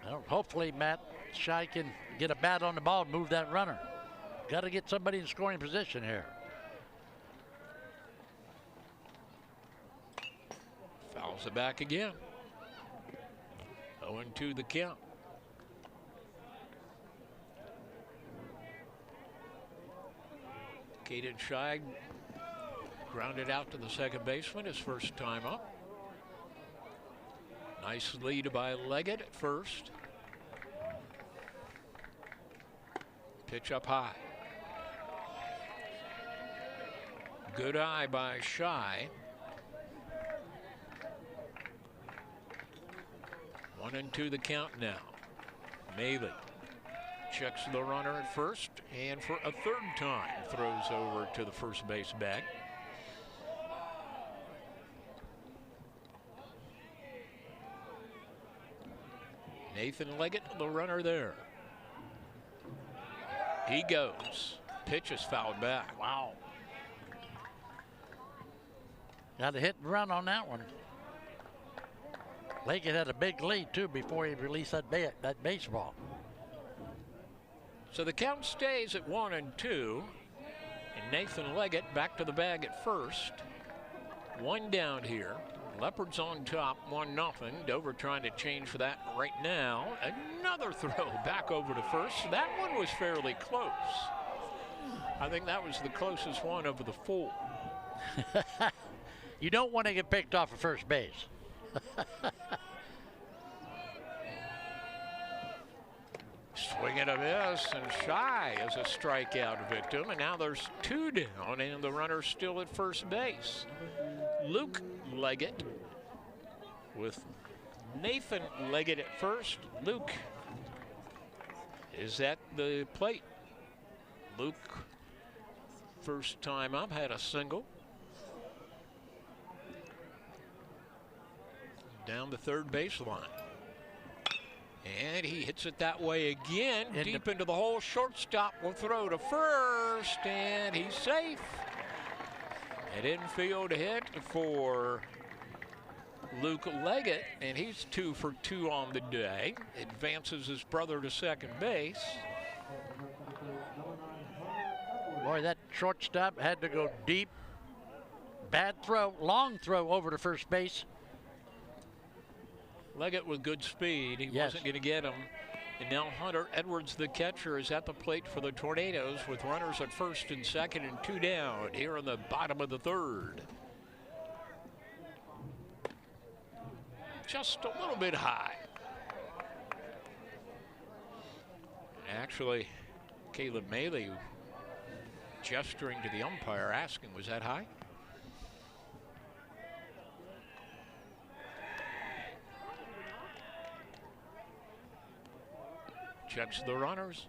Well, hopefully Matt Shy can get a bat on the ball and move that runner. Got to get somebody in scoring position here. Fouls it back again. 0-2 the count. Caden Shy grounded out to the second baseman his first time up. Nice lead by Leggett at first. Pitch up high. Good eye by Shy. 1-2 the count now. Maley checks the runner at first, and for a third time throws over to the first base bag. Nathan Leggett, the runner there. He goes. Pitch is fouled back. Wow. Got a hit and run on that one. Leggett had a big lead too before he released that baseball. So the count stays at 1-2. And Nathan Leggett back to the bag at first. 1 down here. Leopards on top, 1-0. Dover trying to change for that right now. Another throw back over to first. That one was fairly close. I think that was the closest one over the 4. You don't want to get picked off at first base. Swing and a miss, and Shy is a strikeout victim, and now there's 2 down, and the runner's still at first base. Luke Leggett with Nathan Leggett at first. Luke is at the plate. Luke, first time up, had a single. Down the third baseline. And he hits it that way again, deep into the hole. Shortstop will throw to first, and he's safe. An infield hit for Luke Leggett, and he's 2 for 2 on the day. Advances his brother to second base. Boy, that shortstop had to go deep. Bad throw, long throw over to first base. Leggett with good speed. He wasn't going to get him. And now Hunter Edwards, the catcher, is at the plate for the Tornadoes with runners at first and second and 2 down here in the bottom of the third. Just a little bit high. Actually, Caleb Maley gesturing to the umpire, asking, was that high? Checks the runners.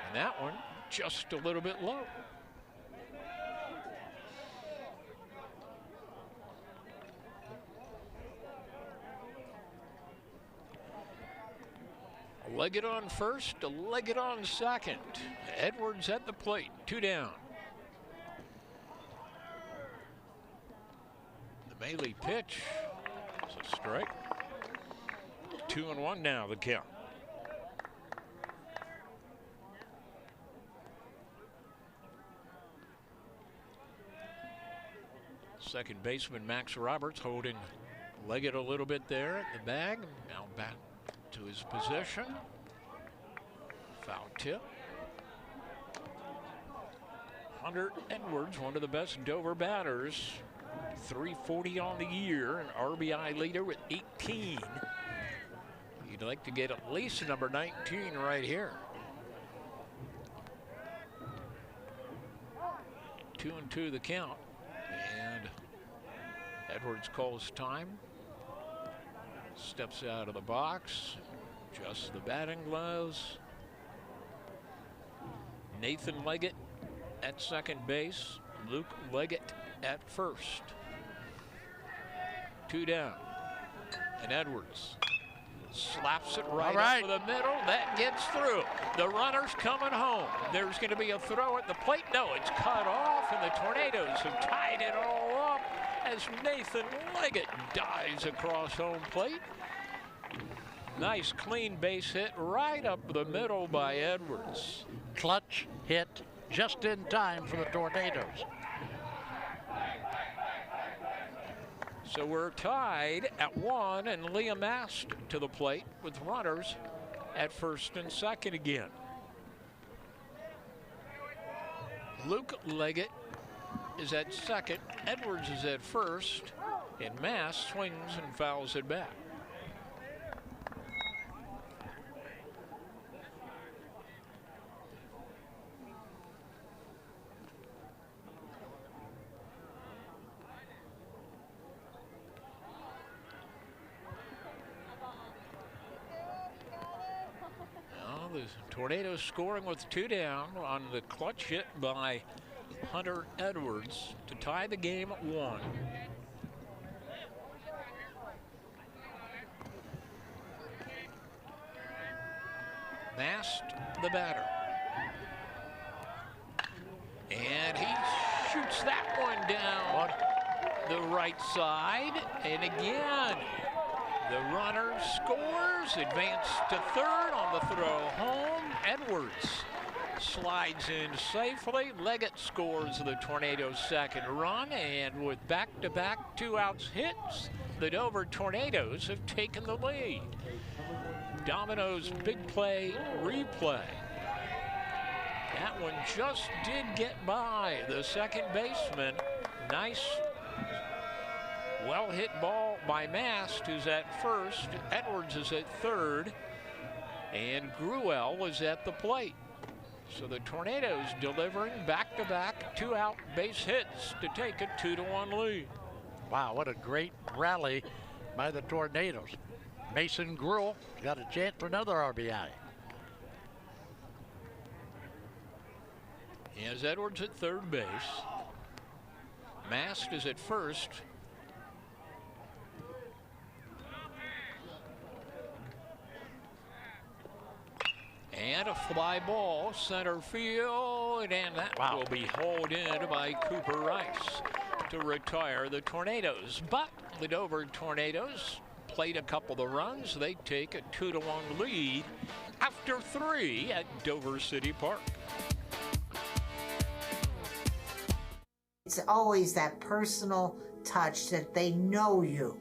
And that one just a little bit low. Leggett on first, Leggett on second. Edwards at the plate, 2 down. The Maley pitch is a strike. 2-1 now, the count. Second baseman Max Roberts holding Leggett a little bit there at the bag. Now back to his position. Foul tip. Hunter Edwards, one of the best Dover batters. 340 on the year, an RBI leader with 18. You'd like to get at least number 19 right here. 2-2 the count. And Edwards calls time. Steps out of the box. Adjusts the batting gloves. Nathan Leggett at second base. Luke Leggett at first. 2 down. And Edwards slaps it right up the middle. That gets through. The runner's coming home. There's going to be a throw at the plate. No, it's cut off, and the Tornadoes have tied it all up as Nathan Leggett dives across home plate. Nice clean base hit right up the middle by Edwards. Clutch hit just in time for the Tornadoes. So we're tied at 1, and Liam Mast to the plate with runners at first and second again. Luke Leggett is at second, Edwards is at first, and Mast swings and fouls it back. The Tornadoes scoring with 2 down on the clutch hit by Hunter Edwards to tie the game at 1. Mast, the batter. And he shoots that one down the right side. And again, the runner scores, advance to third on the throw home. Edwards slides in safely. Leggett scores the Tornadoes' second run, and with back-to-back 2-outs hits, the Dover Tornadoes have taken the lead. Domino's big play replay. That one just did get by the second baseman. Nice well-hit ball by Mast, who's at first. Edwards is at third. And Gruel was at the plate. So the Tornadoes delivering back-to-back 2-out base hits to take a 2-1 lead. Wow, what a great rally by the Tornadoes. Mason Gruel got a chance for another RBI. Here's Edwards at third base. Mast is at first. And a fly ball, center field, and that will be hauled in by Cooper Rice to retire the Tornadoes. But the Dover Tornadoes played a couple of runs. They take a 2-1 lead after 3 at Dover City Park. It's always that personal touch that they know you.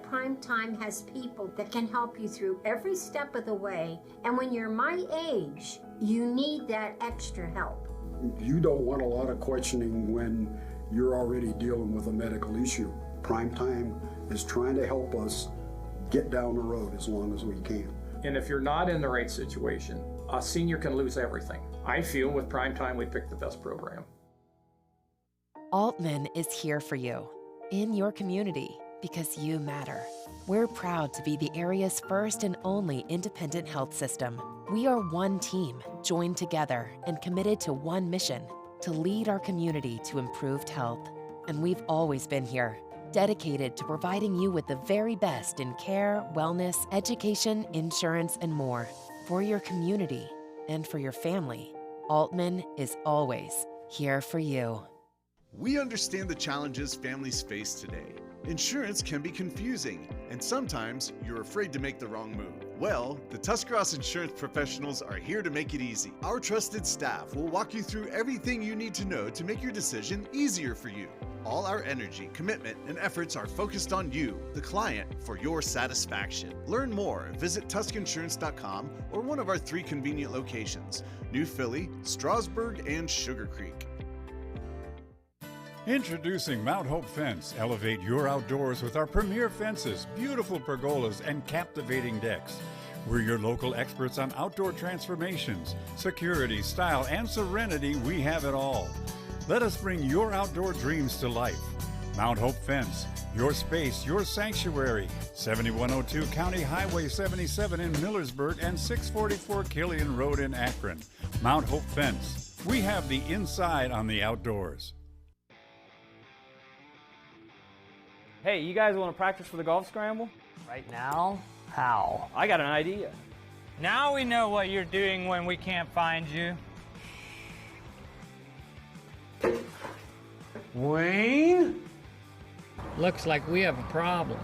Primetime has people that can help you through every step of the way, and when you're my age, you need that extra help. You don't want a lot of questioning when you're already dealing with a medical issue. Primetime is trying to help us get down the road as long as we can. And if you're not in the right situation, a senior can lose everything. I feel with Primetime we picked the best program. Altman is here for you, in your community, because you matter. We're proud to be the area's first and only independent health system. We are one team, joined together and committed to one mission, to lead our community to improved health. And we've always been here, dedicated to providing you with the very best in care, wellness, education, insurance, and more. For your community and for your family, Altman is always here for you. We understand the challenges families face today. Insurance can be confusing, and sometimes you're afraid to make the wrong move. Well, the Tuscarawas insurance professionals are here to make it easy. Our trusted staff will walk you through everything you need to know to make your decision easier for you. All our energy, commitment, and efforts are focused on you, the client, for your satisfaction. Learn more, visit TuskInsurance.com or one of our 3 convenient locations, New Philly, Strasburg, and Sugar Creek. Introducing Mount Hope Fence. Elevate your outdoors with our premier fences, beautiful pergolas, and captivating decks. We're your local experts on outdoor transformations, security, style, and serenity. We have it all. Let us bring your outdoor dreams to life. Mount Hope Fence, your space, your sanctuary. 7102 County Highway 77 in Millersburg and 644 Killian Road in Akron. Mount Hope Fence. We have the inside on the outdoors. Hey, you guys want to practice for the golf scramble? Right now? How? I got an idea. Now we know what you're doing when we can't find you. Wayne? Looks like we have a problem.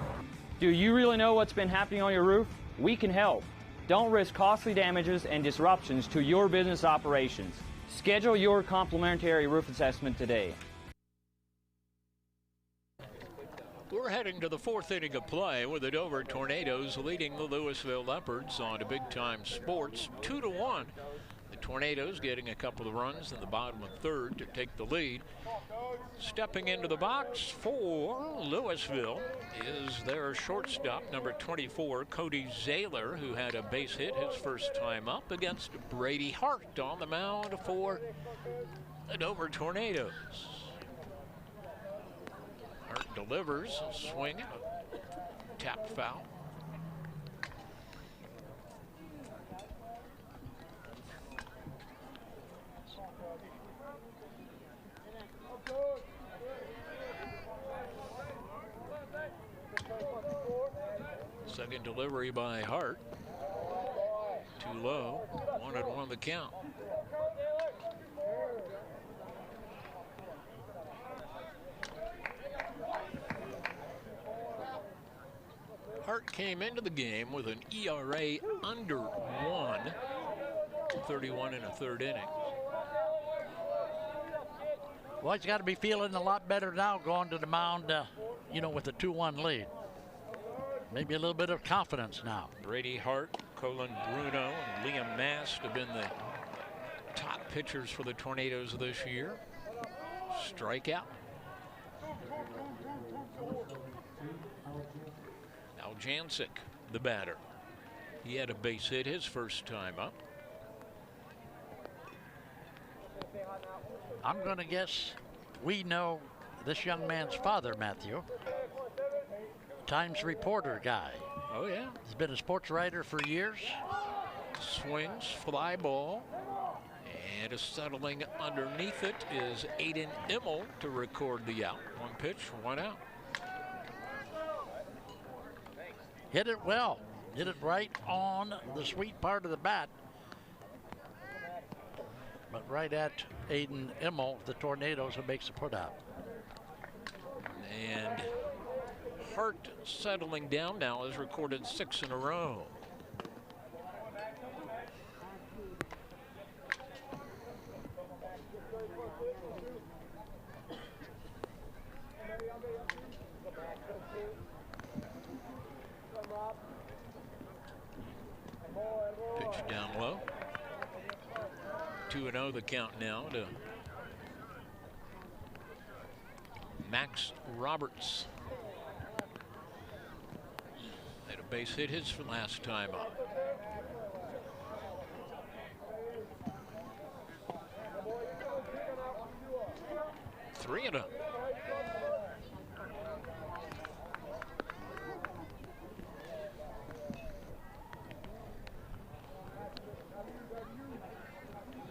Do you really know what's been happening on your roof? We can help. Don't risk costly damages and disruptions to your business operations. Schedule your complimentary roof assessment today. We're heading to the 4th inning of play with the Dover Tornadoes leading the Louisville Leopards on to Big Time Sports 2-1. The Tornadoes getting a couple of runs in the bottom of 3rd to take the lead. Stepping into the box for Louisville is their shortstop, number 24, Cody Zaylor, who had a base hit his first time up against Brady Hart on the mound for the Dover Tornadoes. Hart delivers a swing and a tap foul. Second delivery by Hart. Too low. 1-1 the count. Hart came into the game with an ERA under 1, 31 in a 3rd inning. Well, he's got to be feeling a lot better now going to the mound, with a 2-1 lead. Maybe a little bit of confidence now. Brady Hart, Colin Bruno, and Liam Mast have been the top pitchers for the Tornadoes this year. Strikeout. Now Jancic, the batter. He had a base hit his first time up. I'm going to guess we know this young man's father, Matthew. Times reporter guy. Oh, yeah. He's been a sports writer for years. Swings, fly ball. And settling underneath it is Aiden Immel to record the out. 1 pitch, 1 out. Hit it well. Hit it right on the sweet part of the bat. but right at Aiden Immel, the Tornadoes, who makes a put out. And Hart settling down now, has recorded 6 in a row. Pitch down low. 2-0 the count now to Max Roberts. Had a base hit his last time up. Three and up.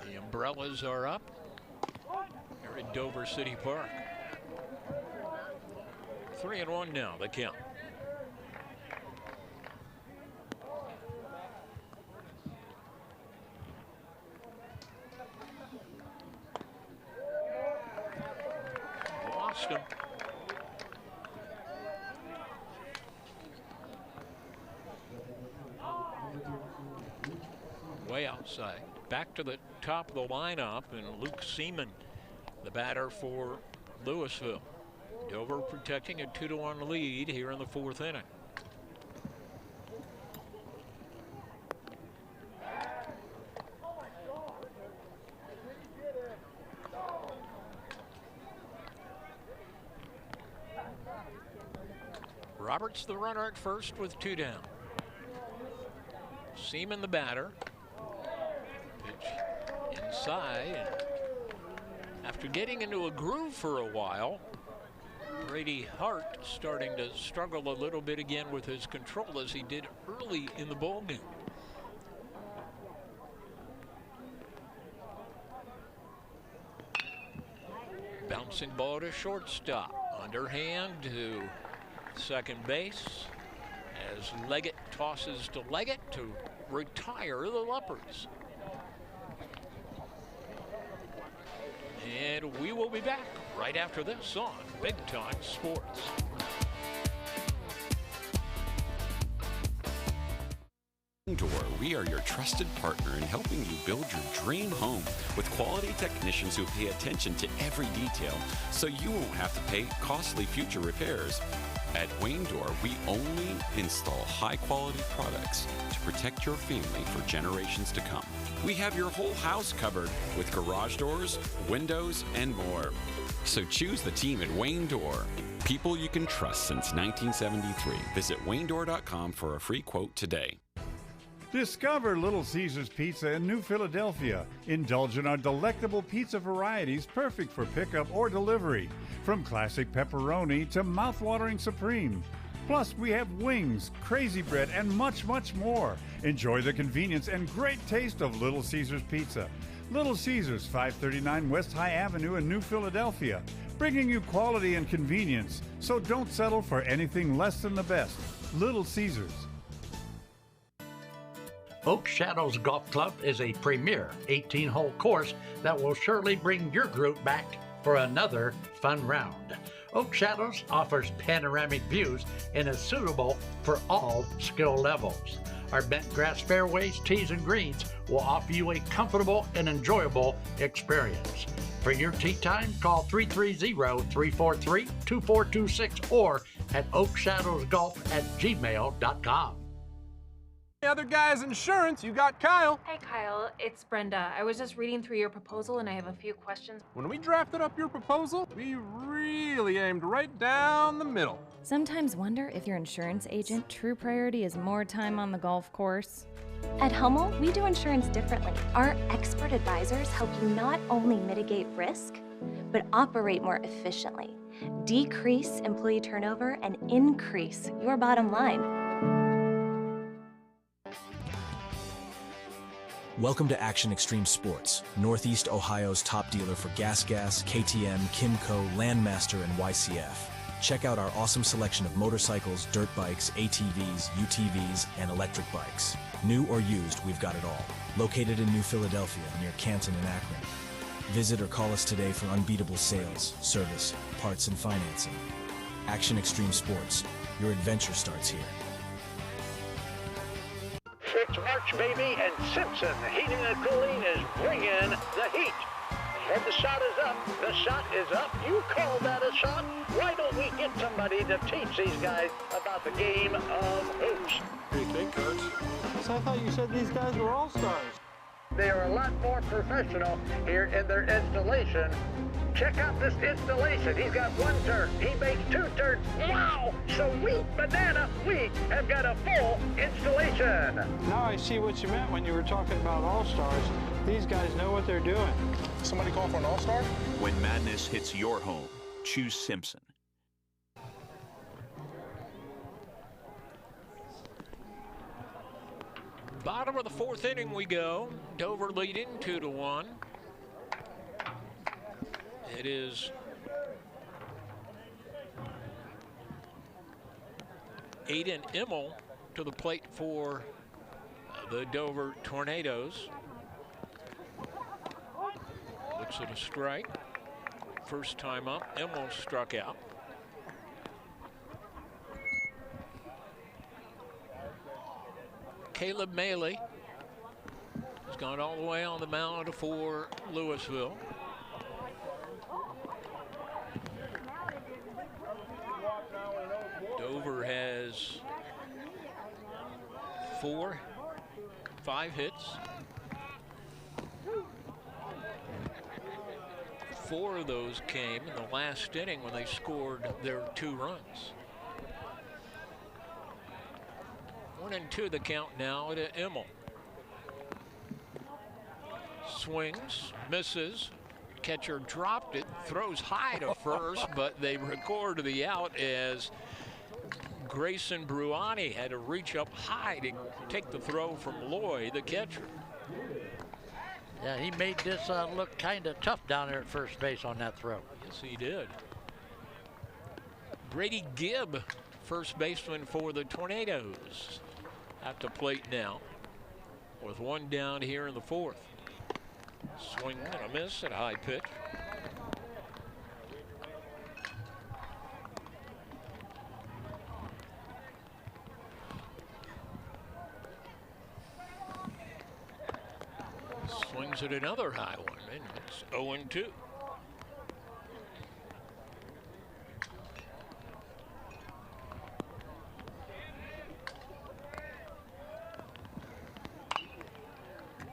The umbrellas are up here at Dover City Park. 3-1 now, the count. Lost him. Way outside. Back to the top of the lineup, and Luke Seaman, the batter for Louisville. Dover protecting a 2-1 lead here in the 4th inning. Roberts the runner at first with 2 down. Seaman the batter. Pitch inside. After getting into a groove for a while, Brady Hart starting to struggle a little bit again with his control as he did early in the ballgame. Bouncing ball to shortstop. Underhand to second base as Leggett tosses to Leggett to retire the Leopards. And we will be back right after this on Big Time Sports. Door, we are your trusted partner in helping you build your dream home with quality technicians who pay attention to every detail so you won't have to pay costly future repairs. At Wayne Door, we only install high-quality products to protect your family for generations to come. We have your whole house covered with garage doors, windows, and more. So choose the team at Wayne Door. People you can trust since 1973. Visit waynedoor.com for a free quote today. Discover Little Caesars Pizza in New Philadelphia. Indulge in our delectable pizza varieties perfect for pickup or delivery. From classic pepperoni to mouth-watering supreme. Plus, we have wings, crazy bread, and much, much more. Enjoy the convenience and great taste of Little Caesars Pizza. Little Caesars, 539 West High Avenue in New Philadelphia. Bringing you quality and convenience. So don't settle for anything less than the best. Little Caesars. Oak Shadows Golf Club is a premier 18-hole course that will surely bring your group back for another fun round. Oak Shadows offers panoramic views and is suitable for all skill levels. Our bent grass fairways, tees, and greens will offer you a comfortable and enjoyable experience. For your tee time, call 330-343-2426 or at oakshadowsgolf@gmail.com. The other guy's insurance, you got Kyle. Hey Kyle, it's Brenda. I was just reading through your proposal and I have a few questions. When we drafted up your proposal, we really aimed right down the middle. Sometimes wonder if your insurance agent true priority is more time on the golf course. At Hummel, we do insurance differently. Our expert advisors help you not only mitigate risk, but operate more efficiently, decrease employee turnover, and increase your bottom line. Welcome to Action Extreme Sports, Northeast Ohio's top dealer for Gas, KTM, Kimco, Landmaster, and YCF. Check out our awesome selection of motorcycles, dirt bikes, ATVs, UTVs, and electric bikes. New or used, we've got it all. Located in New Philadelphia, near Canton and Akron. Visit or call us today for unbeatable sales, service, parts, and financing. Action Extreme Sports. Your adventure starts here. It's March, baby, and Simpson Heating and Cooling is bringing the heat. And the shot is up. The shot is up. You call that a shot? Why don't we get somebody to teach these guys about the game of hoops? What do you think, Coach? So I thought you said these guys were all-stars. They are a lot more professional here in their installation. Check out this installation. He's got one turn. He makes two turns. Wow! Sweet banana, we have got a full installation. Now I see what you meant when you were talking about all-stars. These guys know what they're doing. Somebody call for an all-star? When madness hits your home, choose Simpson. Bottom of the fourth inning we go. Dover leading 2-1. It is Aiden Immel to the plate for the Dover Tornadoes. Looks at a strike. First time up, Immel struck out. Caleb Maley has gone all the way on the mound for Louisville. Dover has 5 hits. 4 of those came in the last inning when they scored their 2 runs. 1-2 the count now to Immel. Swings, misses. Catcher dropped it, throws high to first, but they record the out as Grayson Bruani had to reach up high to take the throw from Lloyd, the catcher. Yeah, he made this look kind of tough down there at first base on that throw. Yes, he did. Brady Gibb, first baseman for the Tornadoes, at the plate now with 1 down here in the 4th. Swing and a miss at a high pitch. Swings at another high one, and it's 0-2.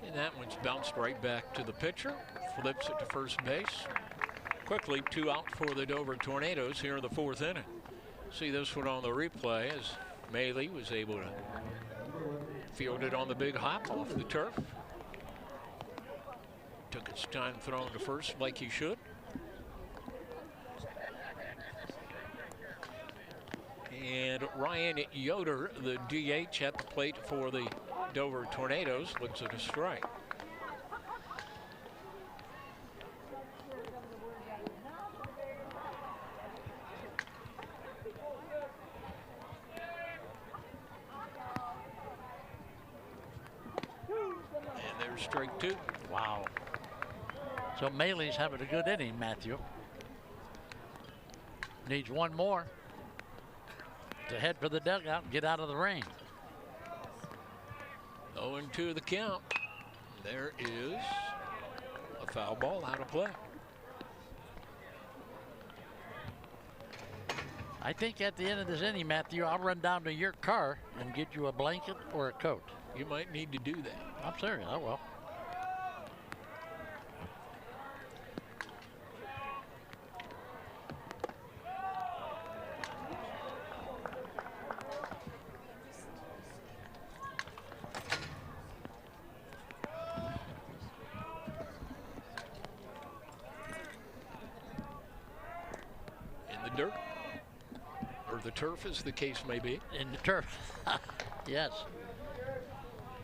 And that one's bounced right back to the pitcher. Flips it to first base. Quickly, 2 out for the Dover Tornadoes here in the 4th inning. See this one on the replay as Maley was able to field it on the big hop off the turf. Took its time throwing to first like he should. And Ryan Yoder, the DH at the plate for the Dover Tornadoes, looks at a strike. And there's strike 2. Wow. So Maley's having a good inning, Matthew. Needs 1 more to head for the dugout and get out of the rain. 0-2 the count. There is a foul ball out of play. I think at the end of this inning, Matthew, I'll run down to your car and get you a blanket or a coat. You might need to do that. I'm serious, I will. Dirt, or the turf as the case may be. In the turf. Yes.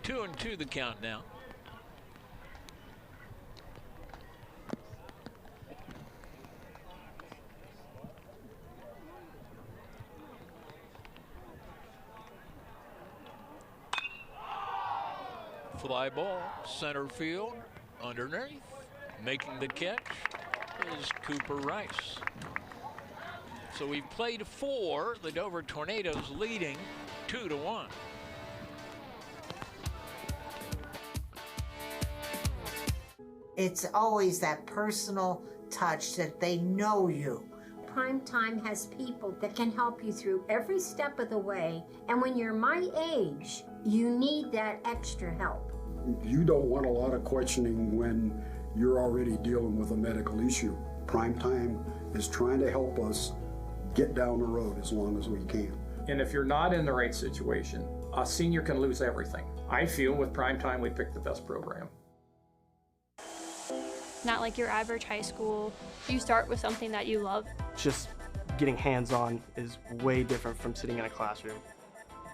2-2 the count now. fly ball, center field, underneath. Making the catch is Cooper Rice. So we've played 4, the Dover Tornadoes leading 2-1. It's always that personal touch that they know you. Primetime has people that can help you through every step of the way, and when you're my age, you need that extra help. You don't want a lot of questioning when you're already dealing with a medical issue. Primetime is trying to help us get down the road as long as we can. And if you're not in the right situation, a senior can lose everything. I feel with Primetime we picked the best program. Not like your average high school. You start with something that you love. Just getting hands-on is way different from sitting in a classroom.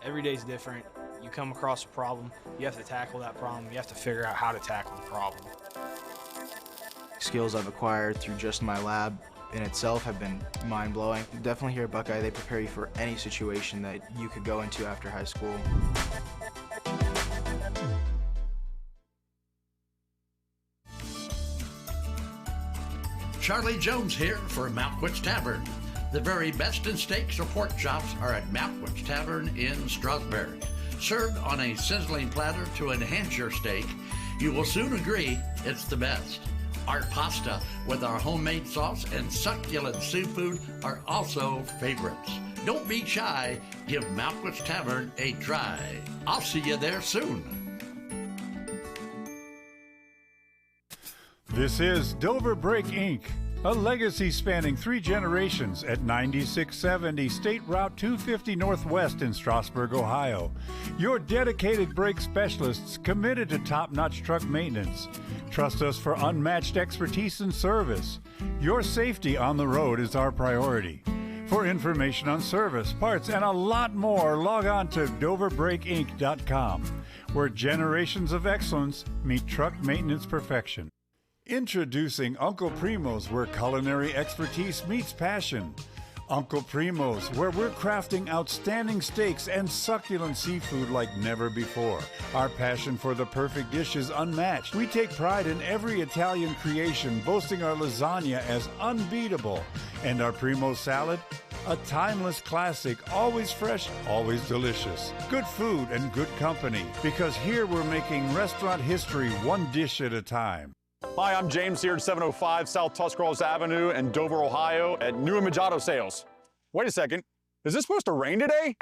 Every day's different. You come across a problem, you have to tackle that problem, you have to figure out how to tackle the problem. Skills I've acquired through just my lab in itself have been mind-blowing. Definitely here at Buckeye, they prepare you for any situation that you could go into after high school. Charlie Jones here for Malkwitz Tavern. The very best in steaks or pork chops are at Malkwitz Tavern in Strasburg. Served on a sizzling platter to enhance your steak, you will soon agree it's the best. Our pasta with our homemade sauce and succulent seafood are also favorites. Don't be shy, give Malkwitz Tavern a try. I'll see you there soon. This is Dover Brake Inc., a legacy spanning 3 generations at 9670 State Route 250 Northwest in Strasburg, Ohio. Your dedicated brake specialists committed to top-notch truck maintenance. Trust us for unmatched expertise and service. Your safety on the road is our priority. For information on service, parts, and a lot more, log on to DoverBrakeInc.com, where generations of excellence meet truck maintenance perfection. Introducing Uncle Primo's, where culinary expertise meets passion. Uncle Primo's, where we're crafting outstanding steaks and succulent seafood like never before. Our passion for the perfect dish is unmatched. We take pride in every Italian creation, boasting our lasagna as unbeatable. And our Primo salad, a timeless classic, always fresh, always delicious. Good food and good company, because here we're making restaurant history one dish at a time. Hi, I'm James here at 705 South Tuscarawas Avenue in Dover, Ohio at New Image Auto Sales. Wait a second, is this supposed to rain today?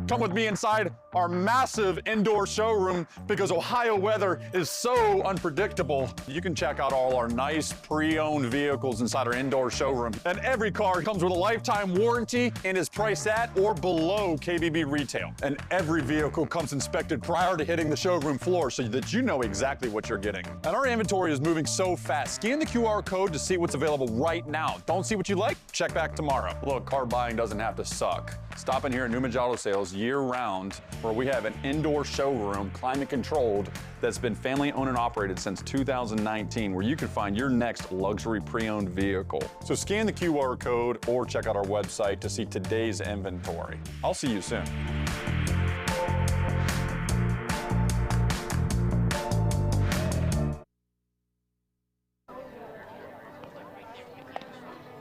Come with me inside our massive indoor showroom because Ohio weather is so unpredictable. You can check out all our nice pre-owned vehicles inside our indoor showroom. And every car comes with a lifetime warranty and is priced at or below KBB retail. And every vehicle comes inspected prior to hitting the showroom floor so that you know exactly what you're getting. And our inventory is moving so fast. Scan the QR code to see what's available right now. Don't see what you like? Check back tomorrow. Look, car buying doesn't have to suck. Stop in here at New Image Auto Sales year-round, where we have an indoor showroom, climate-controlled, that's been family-owned and operated since 2019, where you can find your next luxury pre-owned vehicle. So scan the QR code or check out our website to see today's inventory. I'll see you soon.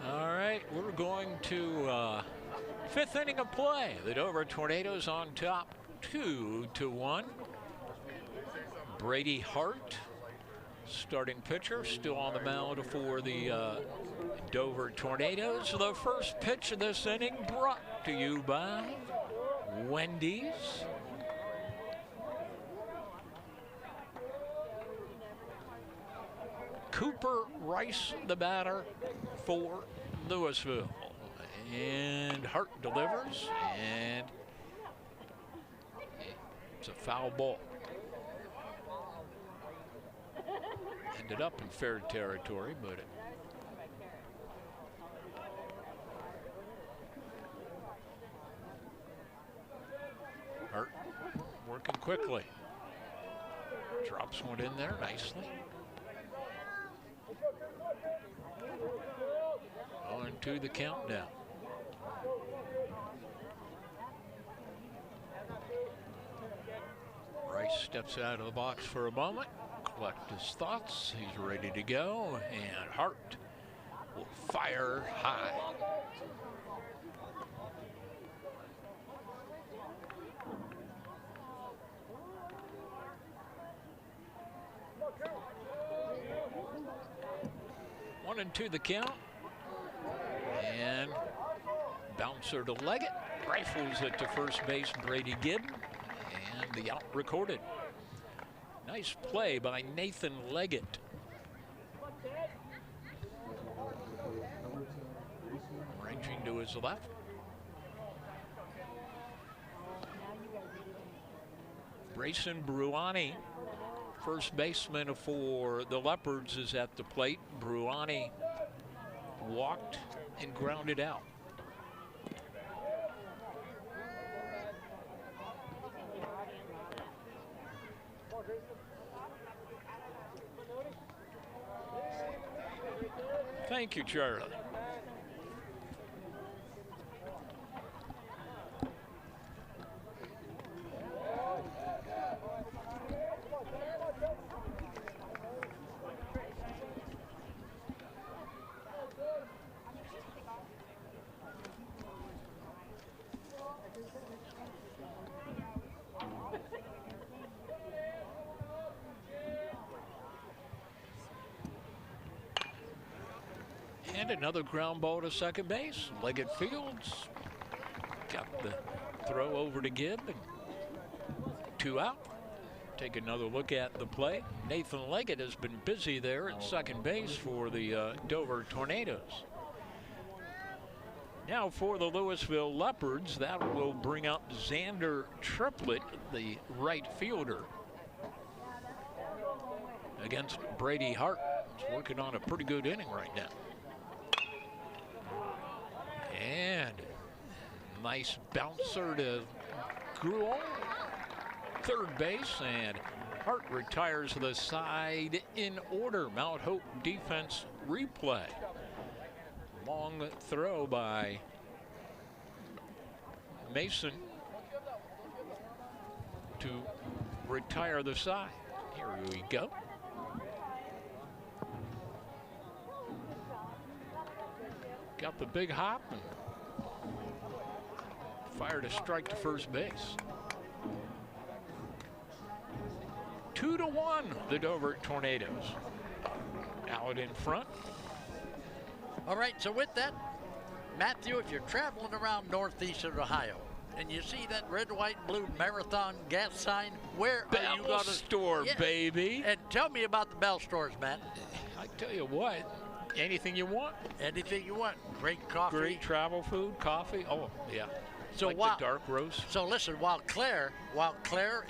All right, we're going to 5th inning of play. The Dover Tornadoes on top 2-1. Brady Hart, starting pitcher, still on the mound for the Dover Tornadoes. The first pitch of this inning brought to you by Wendy's. Cooper Rice, the batter for Louisville. And Hart delivers, and it's a foul ball. Ended up in fair territory, but Hart working quickly. Drops one in there nicely. On to the countdown. Rice steps out of the box for a moment, collect his thoughts. He's ready to go, and Hart will fire high. One and two the count. And bouncer to Leggett. Rifles it to first base, Brady Gibb. And the out recorded. Nice play by Nathan Leggett. Ranging to his left. Brayson Bruani, first baseman for the Leopards, is at the plate. Bruani walked and grounded out. Thank you, Charlie. And another ground ball to second base. Leggett fields. Got the throw over to Gibb. And 2 out. Take another look at the play. Nathan Leggett has been busy there at second base for the Dover Tornadoes. Now for the Louisville Leopards, that will bring up Xander Triplett, the right fielder, against Brady Hart. He's working on a pretty good inning right now. And nice bouncer to Gruel, third base, and Hart retires the side in order. Mount Hope defense replay. Long throw by Mason to retire the side. Here we go. Got the big hop and fired a strike to first base. 2-1, the Dover Tornadoes. Out in front. All right, so with that, Matthew, if you're traveling around northeastern Ohio and you see that red, white, blue marathon gas sign, where are you going to store, baby? And tell me about the Bell stores, Matt. I tell you what, anything you want. Anything you want. Great coffee. Great travel food, coffee. Oh, yeah. So like the dark roast. So listen, while Claire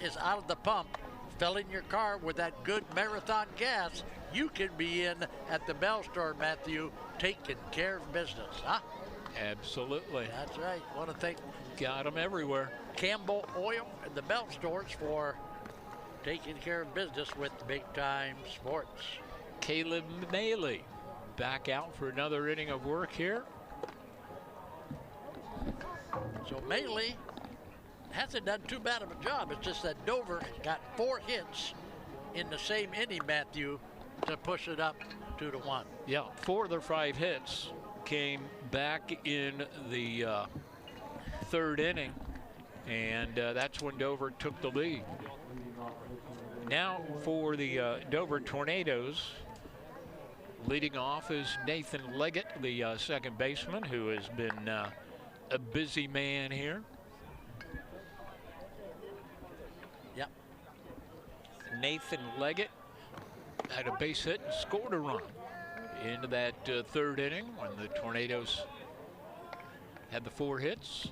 is out of the pump, filling your car with that good marathon gas, you can be in at the Bell store, Matthew, taking care of business, huh? Absolutely. That's right. Want to thank got them everywhere. Campbell Oil and the Bell stores for taking care of business with Big Time Sports. Caleb Maley back out for another inning of work here. So Maley hasn't done too bad of a job. It's just that Dover got 4 hits in the same inning, Matthew, to push it up 2-1. Yeah, 4 of their 5 hits came back in the third inning, and that's when Dover took the lead. Now for the Dover Tornadoes, leading off is Nathan Leggett, the second baseman, who has been a busy man here. Yep. Nathan Leggett had a base hit and scored a run into that third inning when the Tornadoes had the 4 hits.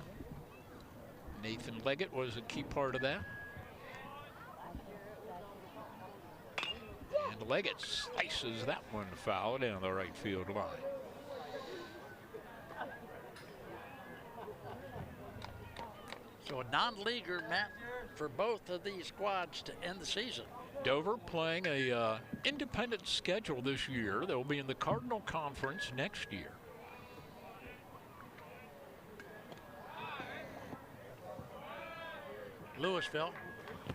Nathan Leggett was a key part of that. And Leggett slices that one foul down the right field line. So a non-leaguer, Matt, for both of these squads to end the season. Dover playing a independent schedule this year. They'll be in the Cardinal Conference next year. Louisville.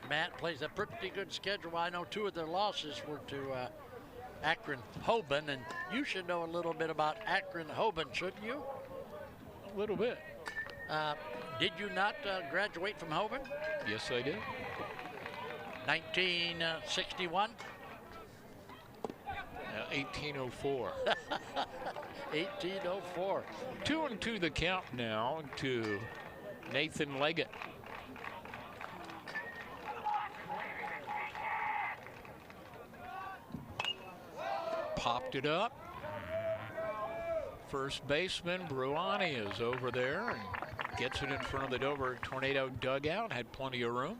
Matt plays a pretty good schedule. I know 2 of their losses were to Akron-Hoban, and you should know a little bit about Akron-Hoban, shouldn't you? A little bit. Did you not graduate from Hoban? Yes, I did. 1961? 1804. 1804. 2-2 the count now to Nathan Leggett. Popped it up. First baseman Bruani is over there and gets it in front of the Dover Tornado dugout. Had plenty of room.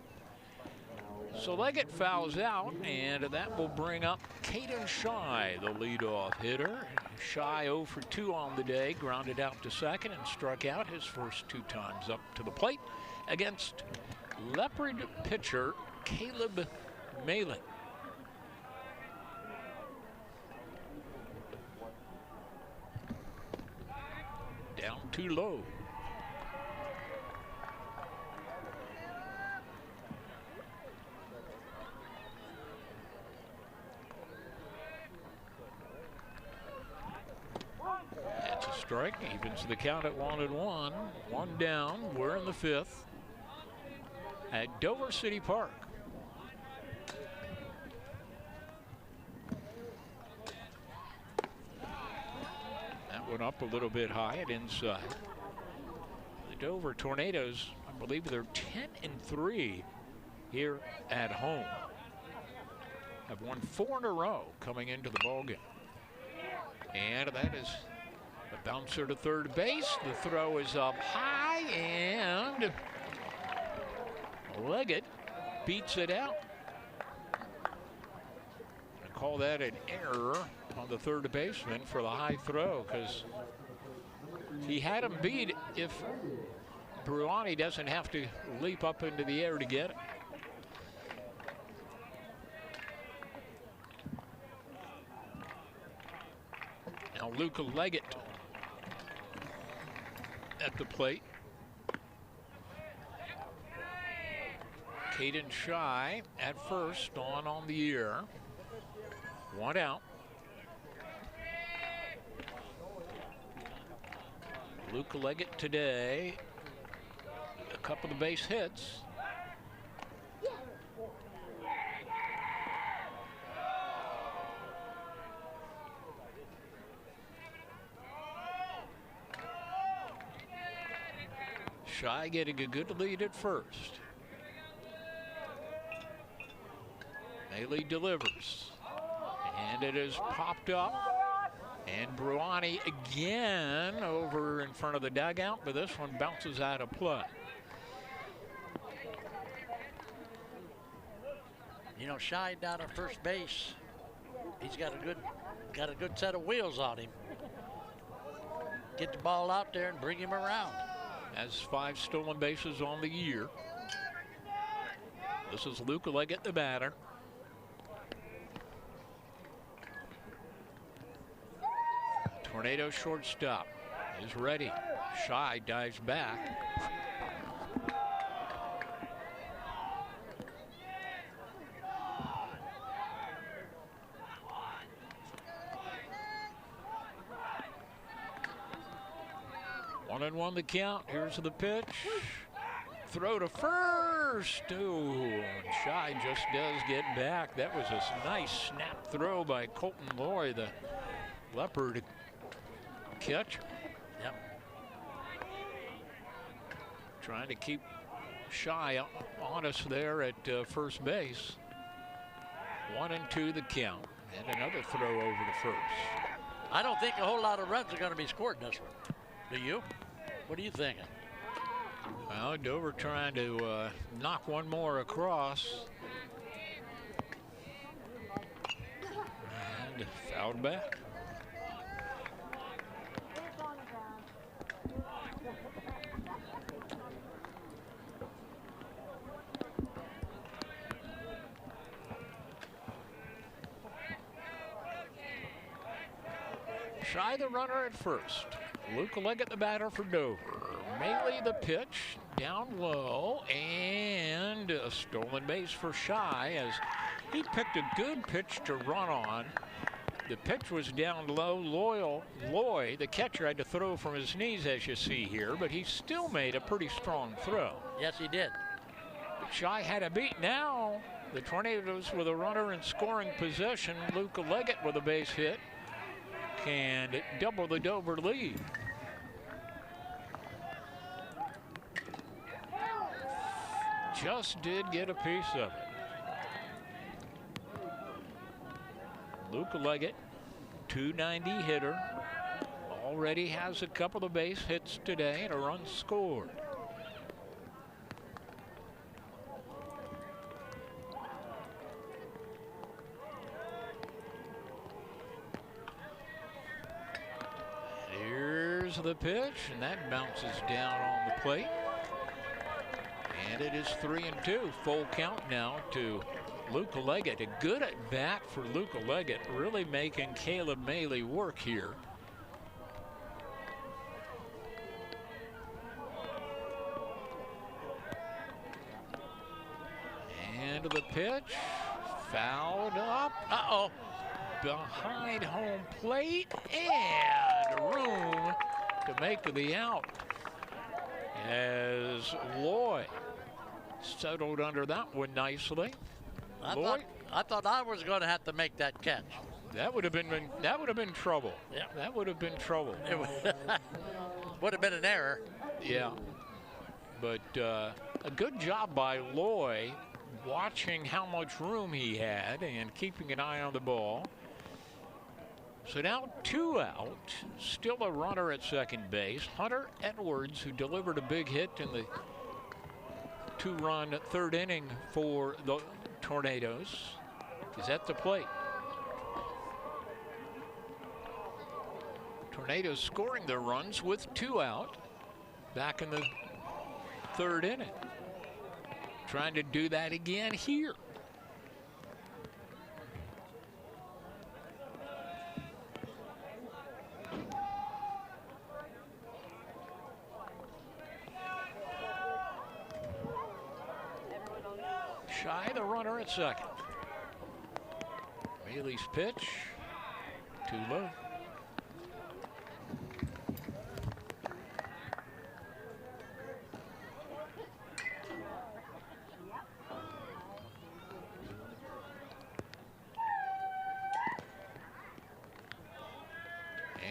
So Leggett fouls out, and that will bring up Caden Shy, the leadoff hitter. Shy 0 for 2 on the day, grounded out to second and struck out his first 2 times up to the plate against Leopard pitcher Caleb Malin. Down too low. That's a strike. Evens the count at 1-1. 1 down. We're in the 5th at Dover City Park. That went up a little bit high and inside. The Dover Tornadoes, I believe they're 10-3 here at home. Have won 4 in a row coming into the ballgame. And that is a bouncer to third base. The throw is up high, and Leggett beats it out. I call that an error on the third baseman for the high throw, because he had him beat if Bruani doesn't have to leap up into the air to get it. Now Luca Leggett at the plate. Caden Shy at first, on the year. 1 out. Luca Leggett today, a couple of base hits. Shy getting a good lead at first. Bailey delivers, and it is popped up. And Bruani again over in front of the dugout, but this one bounces out of play. You know, Shy down at first base. He's got a good set of wheels on him. Get the ball out there and bring him around. Has 5 stolen bases on the year. This is Luca Leggett, the batter. Tornado shortstop is ready. Shy dives back. One and one the count. Here's the pitch. Throw to first. Oh, and Shy just does get back. That was a nice snap throw by Colton Loy, the Leopard catcher. Yep. Trying to keep Shy honest there at first base. 1 and 2 the count. And another throw over to first. I don't think a whole lot of runs are going to be scored in this one. Do you? What are you thinking? Well, Dover trying to knock one more across. And fouled back. Shy the runner at first. Luca Leggett the batter for Dover. Melee the pitch, down low, and a stolen base for Shy as he picked a good pitch to run on. The pitch was down low. Loy, the catcher, had to throw from his knees, as you see here, but he still made a pretty strong throw. Yes, he did. But Shy had a beat. Now the Tornadoes with a runner in scoring position. Luca Leggett with a base hit can double the Dover lead. Just did get a piece of it. Luca Leggett, 290 hitter, already has a couple of base hits today and a run scored. Here's the pitch, and that bounces down on the plate. And it is 3-2, full count now to Luca Leggett. A good at bat for Luca Leggett, really making Caleb Maley work here. And the pitch, fouled up. Uh-oh, behind home plate, and room to make the out as Loy settled under that one nicely. I thought I was going to have to make that catch. That would have been trouble. Yeah, that would have been trouble. It would have been an error. Yeah, but a good job by Loy, watching how much room he had and keeping an eye on the ball. So now 2 out, still a runner at second base. Hunter Edwards, who delivered a big hit in the 2-run third inning for the Tornadoes, is at the plate. Tornadoes scoring their runs with 2 out back in the third inning. Trying to do that again here. Shy, the runner at second. Maley's pitch, too low.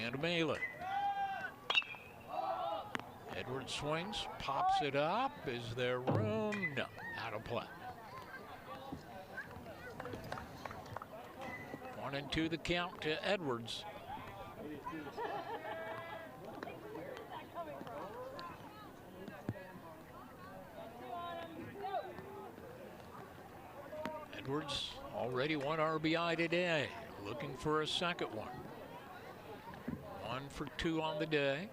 And Maley. Edwards swings, pops it up. Is there room? No, out of play. 1-2 the count to Edwards. Edwards already 1 RBI today, looking for a second one. 1 for 2 on the day.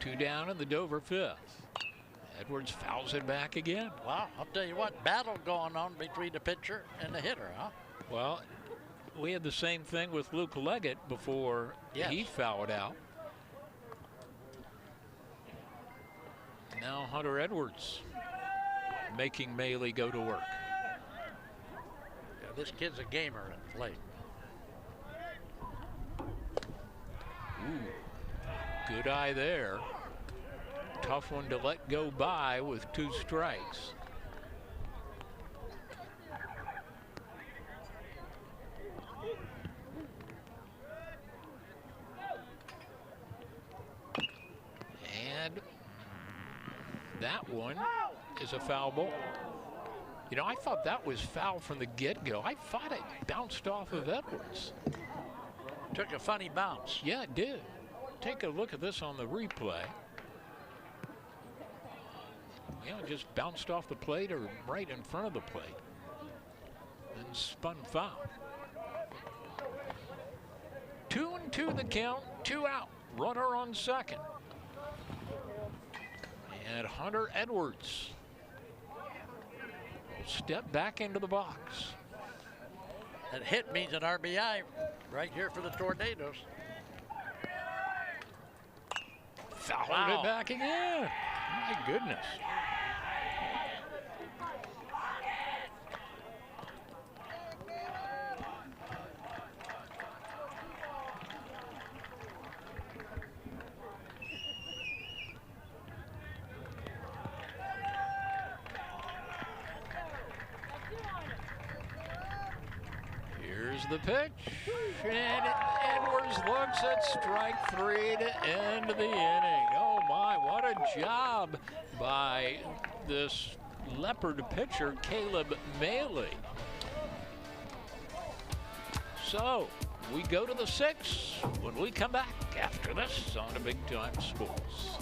Two down in the Dover 5th. Edwards fouls it back again. Wow, I'll tell you what, battle going on between the pitcher and the hitter, huh? Well, we had the same thing with Luke Leggett before he fouled out. Now Hunter Edwards making Maley go to work. Yeah, this kid's a gamer at the plate. Ooh, good eye there. Tough one to let go by with 2 strikes. And that one is a foul ball. You know, I thought that was foul from the get-go. I thought it bounced off of Edwards. Took a funny bounce. Yeah, it did. Take a look at this on the replay. Yeah, just bounced off the plate or right in front of the plate and spun foul. 2-2 the count, 2 out, runner on second. And Hunter Edwards will step back into the box. That hit means an RBI right here for the Tornadoes. Fouled it back again. My goodness. Here's the pitch, and Edwards looks at strike 3 to end the inning. Oh my, what a job by this Leopard pitcher, Caleb Maley. So, we go to the 6th when we come back after this on a Big Time Sports.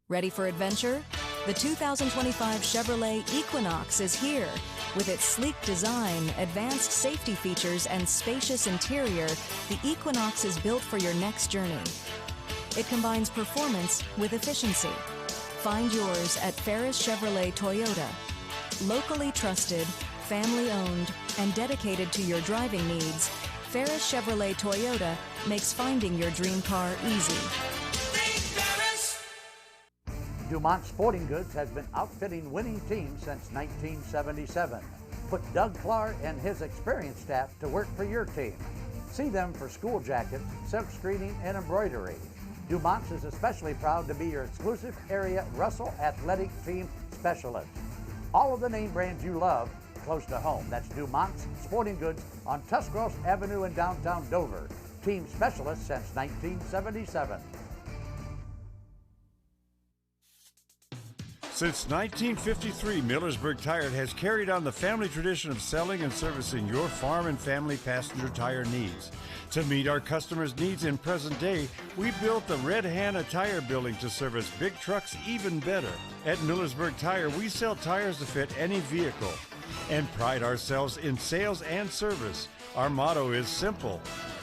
Ready for adventure? The 2025 Chevrolet Equinox is here. With its sleek design, advanced safety features, and spacious interior, the Equinox is built for your next journey. It combines performance with efficiency. Find yours at Ferris Chevrolet Toyota. Locally trusted, family-owned, and dedicated to your driving needs, Ferris Chevrolet Toyota makes finding your dream car easy. Dumont Sporting Goods has been outfitting winning teams since 1977. Put Doug Clark and his experienced staff to work for your team. See them for school jackets, silk screening, and embroidery. Dumont's is especially proud to be your exclusive area Russell Athletic Team Specialist. All of the name brands you love close to home. That's Dumont's Sporting Goods on Tuscarawas Avenue in downtown Dover. Team Specialist since 1977. Since 1953, Millersburg Tire has carried on the family tradition of selling and servicing your farm and family passenger tire needs. To meet our customers' needs in present day, we built the Red Hannah Tire Building to service big trucks even better. At Millersburg Tire, we sell tires to fit any vehicle and pride ourselves in sales and service. Our motto is simple: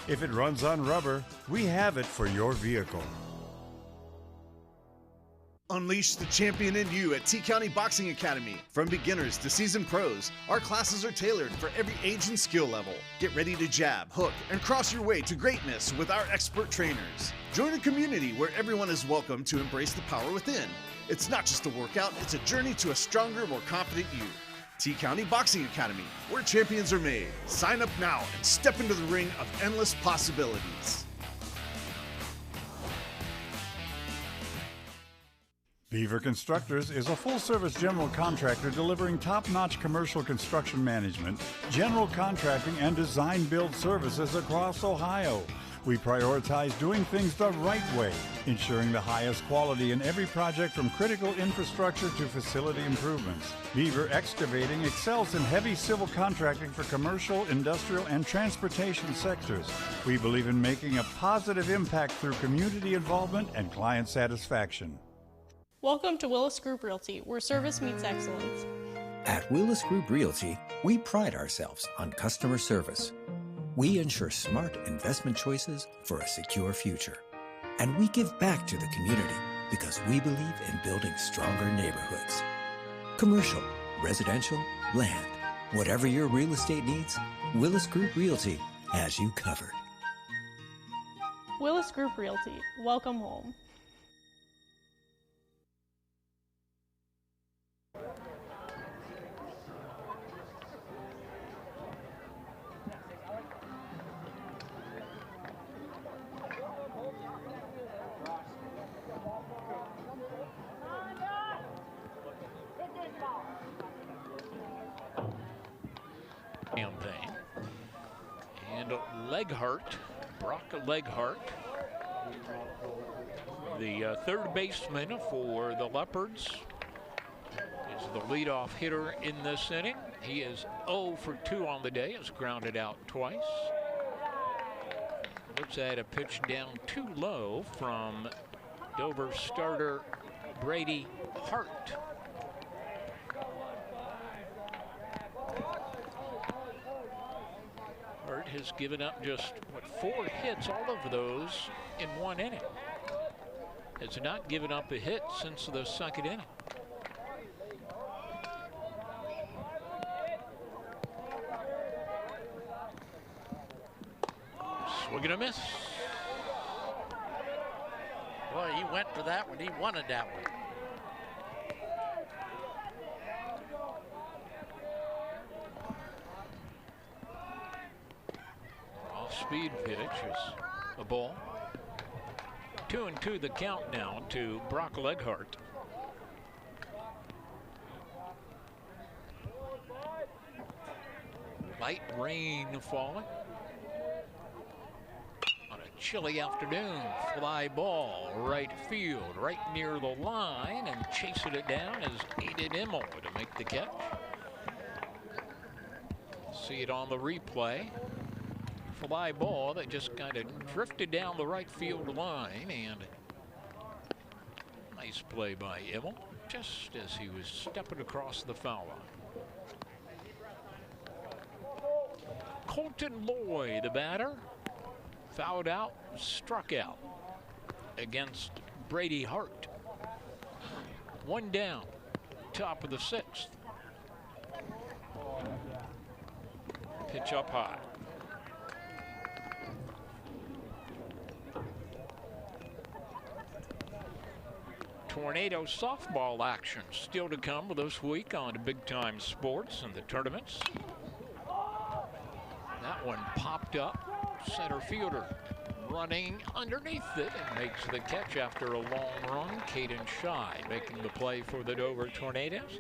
if it runs on rubber, we have it for your vehicle. Unleash the champion in you at T-County Boxing Academy. From beginners to seasoned pros, our classes are tailored for every age and skill level. Get ready to jab, hook, and cross your way to greatness with our expert trainers. Join a community where everyone is welcome to embrace the power within. It's not just a workout, it's a journey to a stronger, more confident you. T-County Boxing Academy, where champions are made. Sign up now and step into the ring of endless possibilities. Beaver Constructors is a full-service general contractor delivering top-notch commercial construction management, general contracting, and design-build services across Ohio. We prioritize doing things the right way, ensuring the highest quality in every project from critical infrastructure to facility improvements. Beaver Excavating excels in heavy civil contracting for commercial, industrial, and transportation sectors. We believe in making a positive impact through community involvement and client satisfaction. Welcome to Willis Group Realty, where service meets excellence. At Willis Group Realty, we pride ourselves on customer service. We ensure smart investment choices for a secure future. And we give back to the community because we believe in building stronger neighborhoods. Commercial, residential, land, whatever your real estate needs, Willis Group Realty has you covered. Willis Group Realty, welcome home. Campaign. And Leghart, Brock Leghart, the third baseman for the Leopards, is the leadoff hitter in this inning. He is 0 for 2 on the day, has grounded out twice. Looks at a pitch down too low from Dover starter Brady Hart. Hart has given up just, 4 hits, all of those in one inning. Has not given up a hit since the second inning. Swing and a miss. Boy, he went for that one. He wanted that one. Off-speed pitch is a ball. 2-2 the count now to Brock Leghart. Light rain falling on a chilly afternoon. Fly ball, right field, right near the line, and chasing it down is Aiden Immel to make the catch. See it on the replay. Fly ball that just kind of drifted down the right field line, and nice play by Immel just as he was stepping across the foul line. Colton Loy, the batter, fouled out, struck out against Brady Hart. One down, top of the sixth. Pitch up high. Tornado softball action still to come this week on Big Time Sports and the tournaments. That one popped up. Center fielder running underneath it and makes the catch after a long run. Caden Shy making the play for the Dover Tornadoes.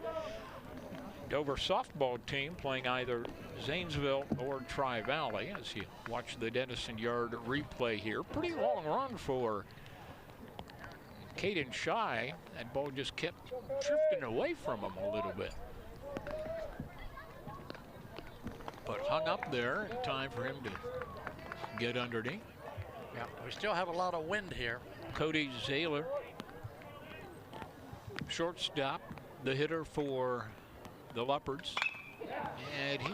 Dover softball team playing either Zanesville or Tri-Valley as you watch the Dennison Yard replay here. Pretty long run for Caden Shy. That ball just kept drifting away from him a little bit. But hung up there in time for him to get underneath. Yeah, we still have a lot of wind here. Cody Zaylor, shortstop, the hitter for the Leopards. And he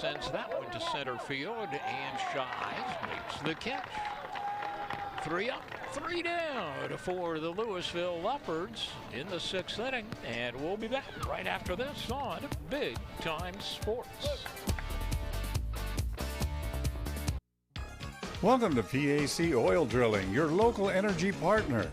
sends that one to center field, and Shies makes the catch. 3 up, 3 down for the Louisville Leopards in the 6th inning. And we'll be back right after this on Big Time Sports. Welcome to PAC Oil Drilling, your local energy partner.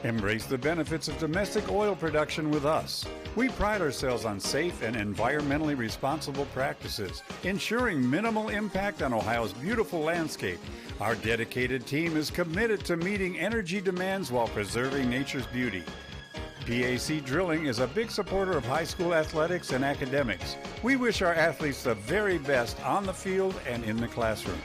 Embrace the benefits of domestic oil production with us. We pride ourselves on safe and environmentally responsible practices, ensuring minimal impact on Ohio's beautiful landscape. Our dedicated team is committed to meeting energy demands while preserving nature's beauty. PAC Drilling is a big supporter of high school athletics and academics. We wish our athletes the very best on the field and in the classroom.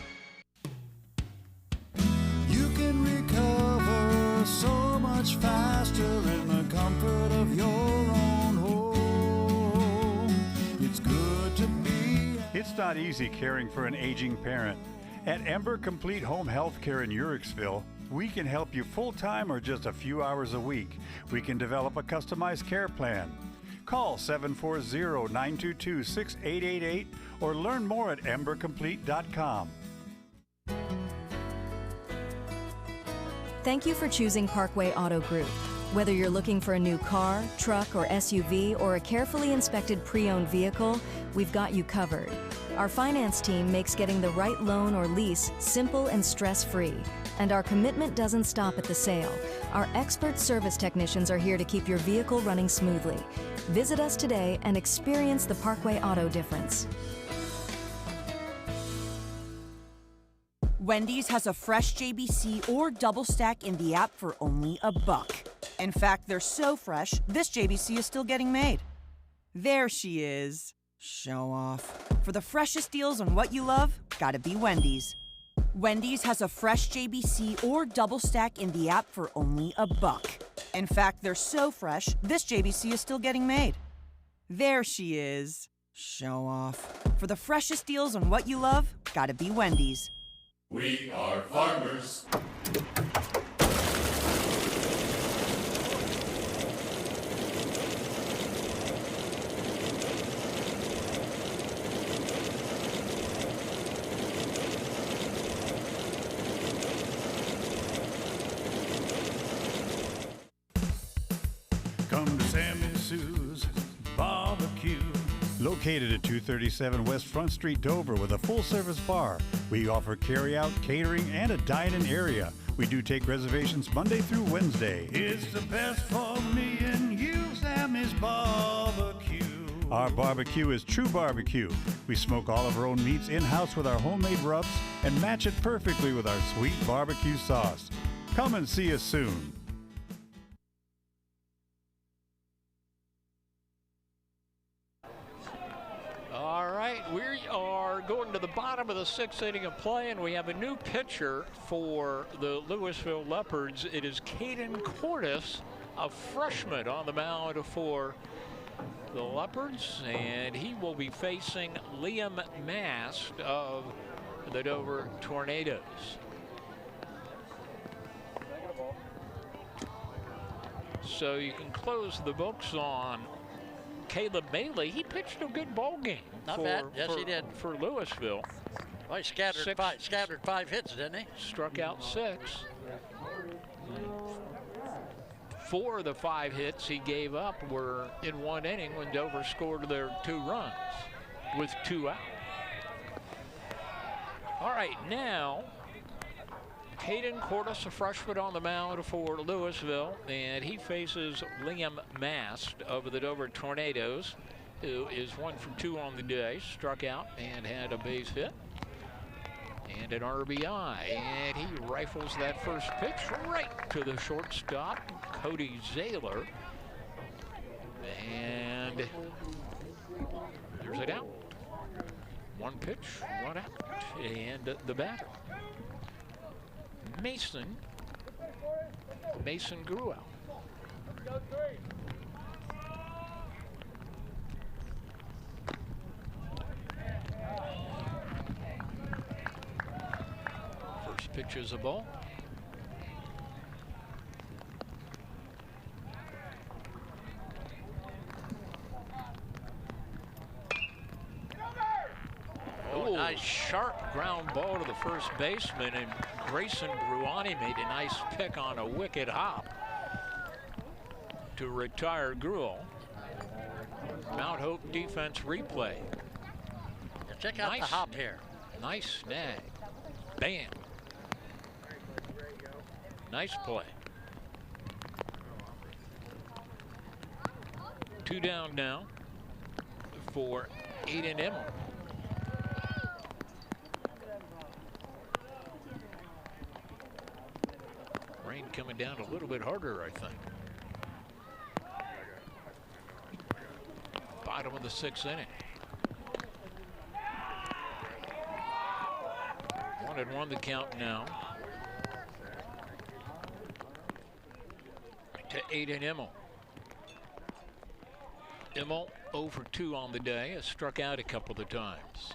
So much faster in the comfort of your own home. It's good to be. It's not easy caring for an aging parent. At Ember Complete Home Healthcare in Urixville, we can help you full-time or just a few hours a week. We can develop a customized care plan. Call 740-922-6888 or learn more at embercomplete.com. Thank you for choosing Parkway Auto Group. Whether you're looking for a new car, truck, or SUV, or a carefully inspected pre-owned vehicle, we've got you covered. Our finance team makes getting the right loan or lease simple and stress-free. And our commitment doesn't stop at the sale. Our expert service technicians are here to keep your vehicle running smoothly. Visit us today and experience the Parkway Auto difference. Wendy's has a fresh JBC or double stack in the app for only $1. In fact, they're so fresh, this JBC is still getting made. There she is. Show off. For the freshest deals on what you love, gotta be Wendy's. Wendy's has a fresh JBC or double stack in the app for only $1. In fact, they're so fresh, this JBC is still getting made. There she is. Show off. For the freshest deals on what you love, gotta be Wendy's. We are farmers. Come to Sammy Sue's Barbecue. Located at 237 West Front Street, Dover, with a full-service bar. We offer carry-out, catering, and a dine-in area. We do take reservations Monday through Wednesday. It's the best for me and you, Sammy's Barbecue. Our barbecue is true barbecue. We smoke all of our own meats in-house with our homemade rubs and match it perfectly with our sweet barbecue sauce. Come and see us soon. All right, we are going to the bottom of the sixth inning of play, and we have a new pitcher for the Louisville Leopards. It is Caden Cordes, a freshman, on the mound for the Leopards, and he will be facing Liam Mast of the Dover Tornadoes. So you can close the books on Caleb Bailey. He pitched a good ball game. Not bad. Yes, he did. For Louisville. Well, he scattered five hits, didn't he? Struck out 6. 4 of the 5 hits he gave up were in one inning when Dover scored their 2 runs with 2 out. All right, now Caden Cordes, a freshman, on the mound for Louisville, and he faces Liam Mast of the Dover Tornadoes, who is 1 for 2 on the day, struck out and had a base hit and an RBI, and he rifles that first pitch right to the shortstop, Cody Zaylor, and there's it out. 1 pitch, 1 out, and the batter, Mason grew out. First pitch is a ball. Nice sharp ground ball to the first baseman, and Grayson Gruani made a nice pick on a wicked hop to retire Gruel. Mount Hope defense replay. Check out the hop here. Nice snag. Bam. Nice play. 2 down now for Aiden Emmel. Rain coming down a little bit harder, I think. Bottom of the 6th inning. 1-1 the count now to Aiden Emmel. Emmel 0 for 2 on the day, has struck out a couple of times.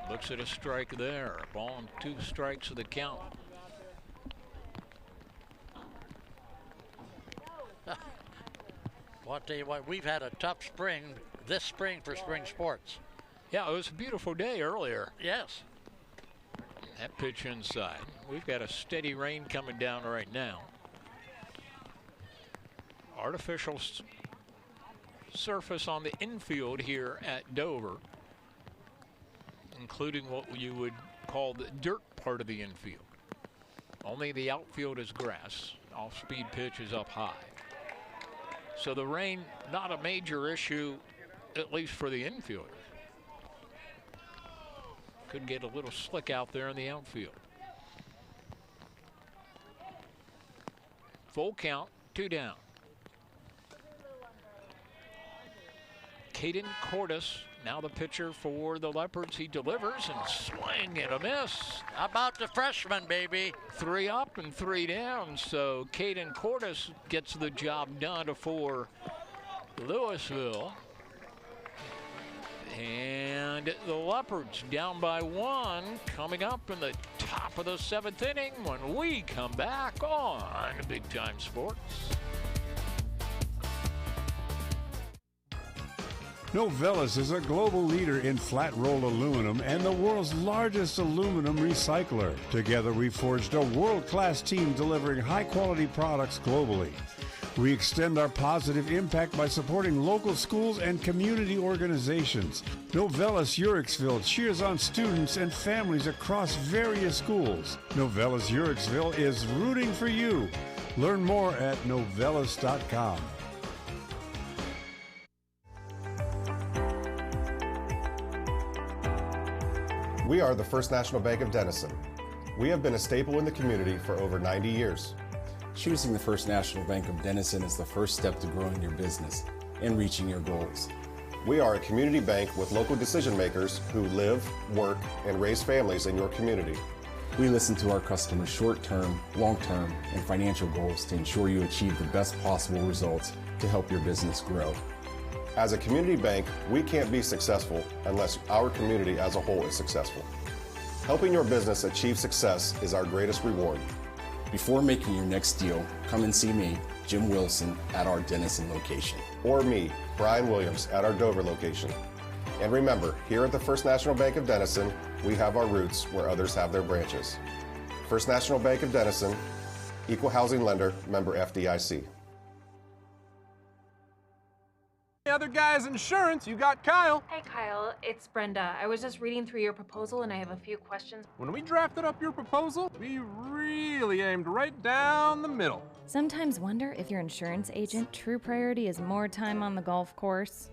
Looks at a strike there. A ball and 2 strikes of the count. Well, I'll tell you what, we've had a tough spring this spring for spring sports. Yeah, it was a beautiful day earlier. Yes. That pitch inside. We've got a steady rain coming down right now. Artificial surface on the infield here at Dover, including what you would call the dirt part of the infield. Only the outfield is grass. Off-speed pitch is up high. So the rain, not a major issue, at least for the infielders. Could get a little slick out there in the outfield. Full count, 2 down. Caden Cordes, now the pitcher for the Leopards. He delivers and swing and a miss. How about the freshman, baby? 3 up and 3 down. So Caden Cordes gets the job done for Louisville. And the Leopards down by 1, coming up in the top of the 7th inning when we come back on Big Time Sports. Novelis is a global leader in flat-rolled aluminum and the world's largest aluminum recycler. Together, we forged a world-class team delivering high-quality products globally. We extend our positive impact by supporting local schools and community organizations. Novellus Uricksville cheers on students and families across various schools. Novellus Uricksville is rooting for you. Learn more at novellus.com. We are the First National Bank of Denison. We have been a staple in the community for over 90 years. Choosing the First National Bank of Denison is the first step to growing your business and reaching your goals. We are a community bank with local decision makers who live, work, and raise families in your community. We listen to our customers' short-term, long-term, and financial goals to ensure you achieve the best possible results to help your business grow. As a community bank, we can't be successful unless our community as a whole is successful. Helping your business achieve success is our greatest reward. Before making your next deal, come and see me, Jim Wilson, at our Denison location. Or me, Brian Williams, at our Dover location. And remember, here at the First National Bank of Denison, we have our roots where others have their branches. First National Bank of Denison, Equal Housing Lender, member FDIC. The other guy's insurance, you got Kyle. Hey Kyle, it's Brenda. I was just reading through your proposal and I have a few questions. When we drafted up your proposal, we really aimed right down the middle. Sometimes wonder if your insurance agent true priority is more time on the golf course.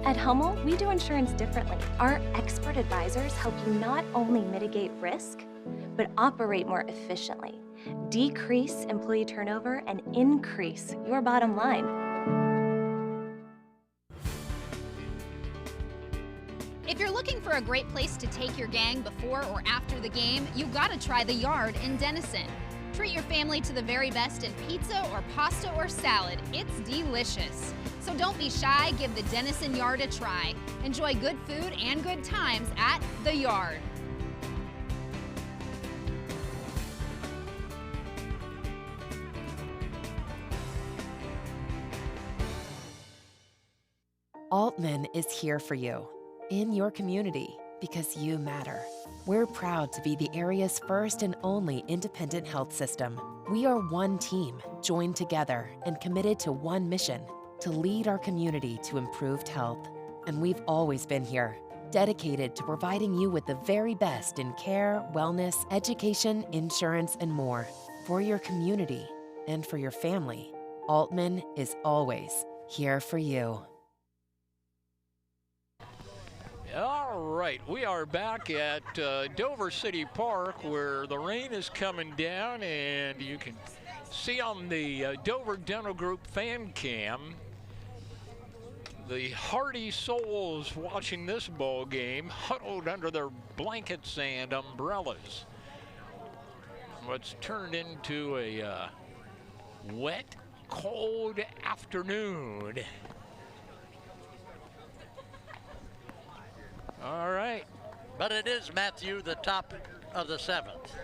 At Hummel, we do insurance differently. Our expert advisors help you not only mitigate risk, but operate more efficiently, decrease employee turnover, and increase your bottom line. If you're looking for a great place to take your gang before or after the game, you gotta try The Yard in Denison. Treat your family to the very best in pizza or pasta or salad. It's delicious. So don't be shy, give the Denison Yard a try. Enjoy good food and good times at The Yard. Altman is here for you, in your community, because you matter. We're proud to be the area's first and only independent health system. We are one team, joined together and committed to one mission, to lead our community to improved health. And we've always been here, dedicated to providing you with the very best in care, wellness, education, insurance, and more. For your community and for your family, Altman is always here for you. All right, we are back at Dover City Park where the rain is coming down, and you can see on the Dover Dental Group fan cam the hardy souls watching this ball game huddled under their blankets and umbrellas. What's turned into a wet, cold afternoon. All right. But it is, Matthew, the top of the seventh.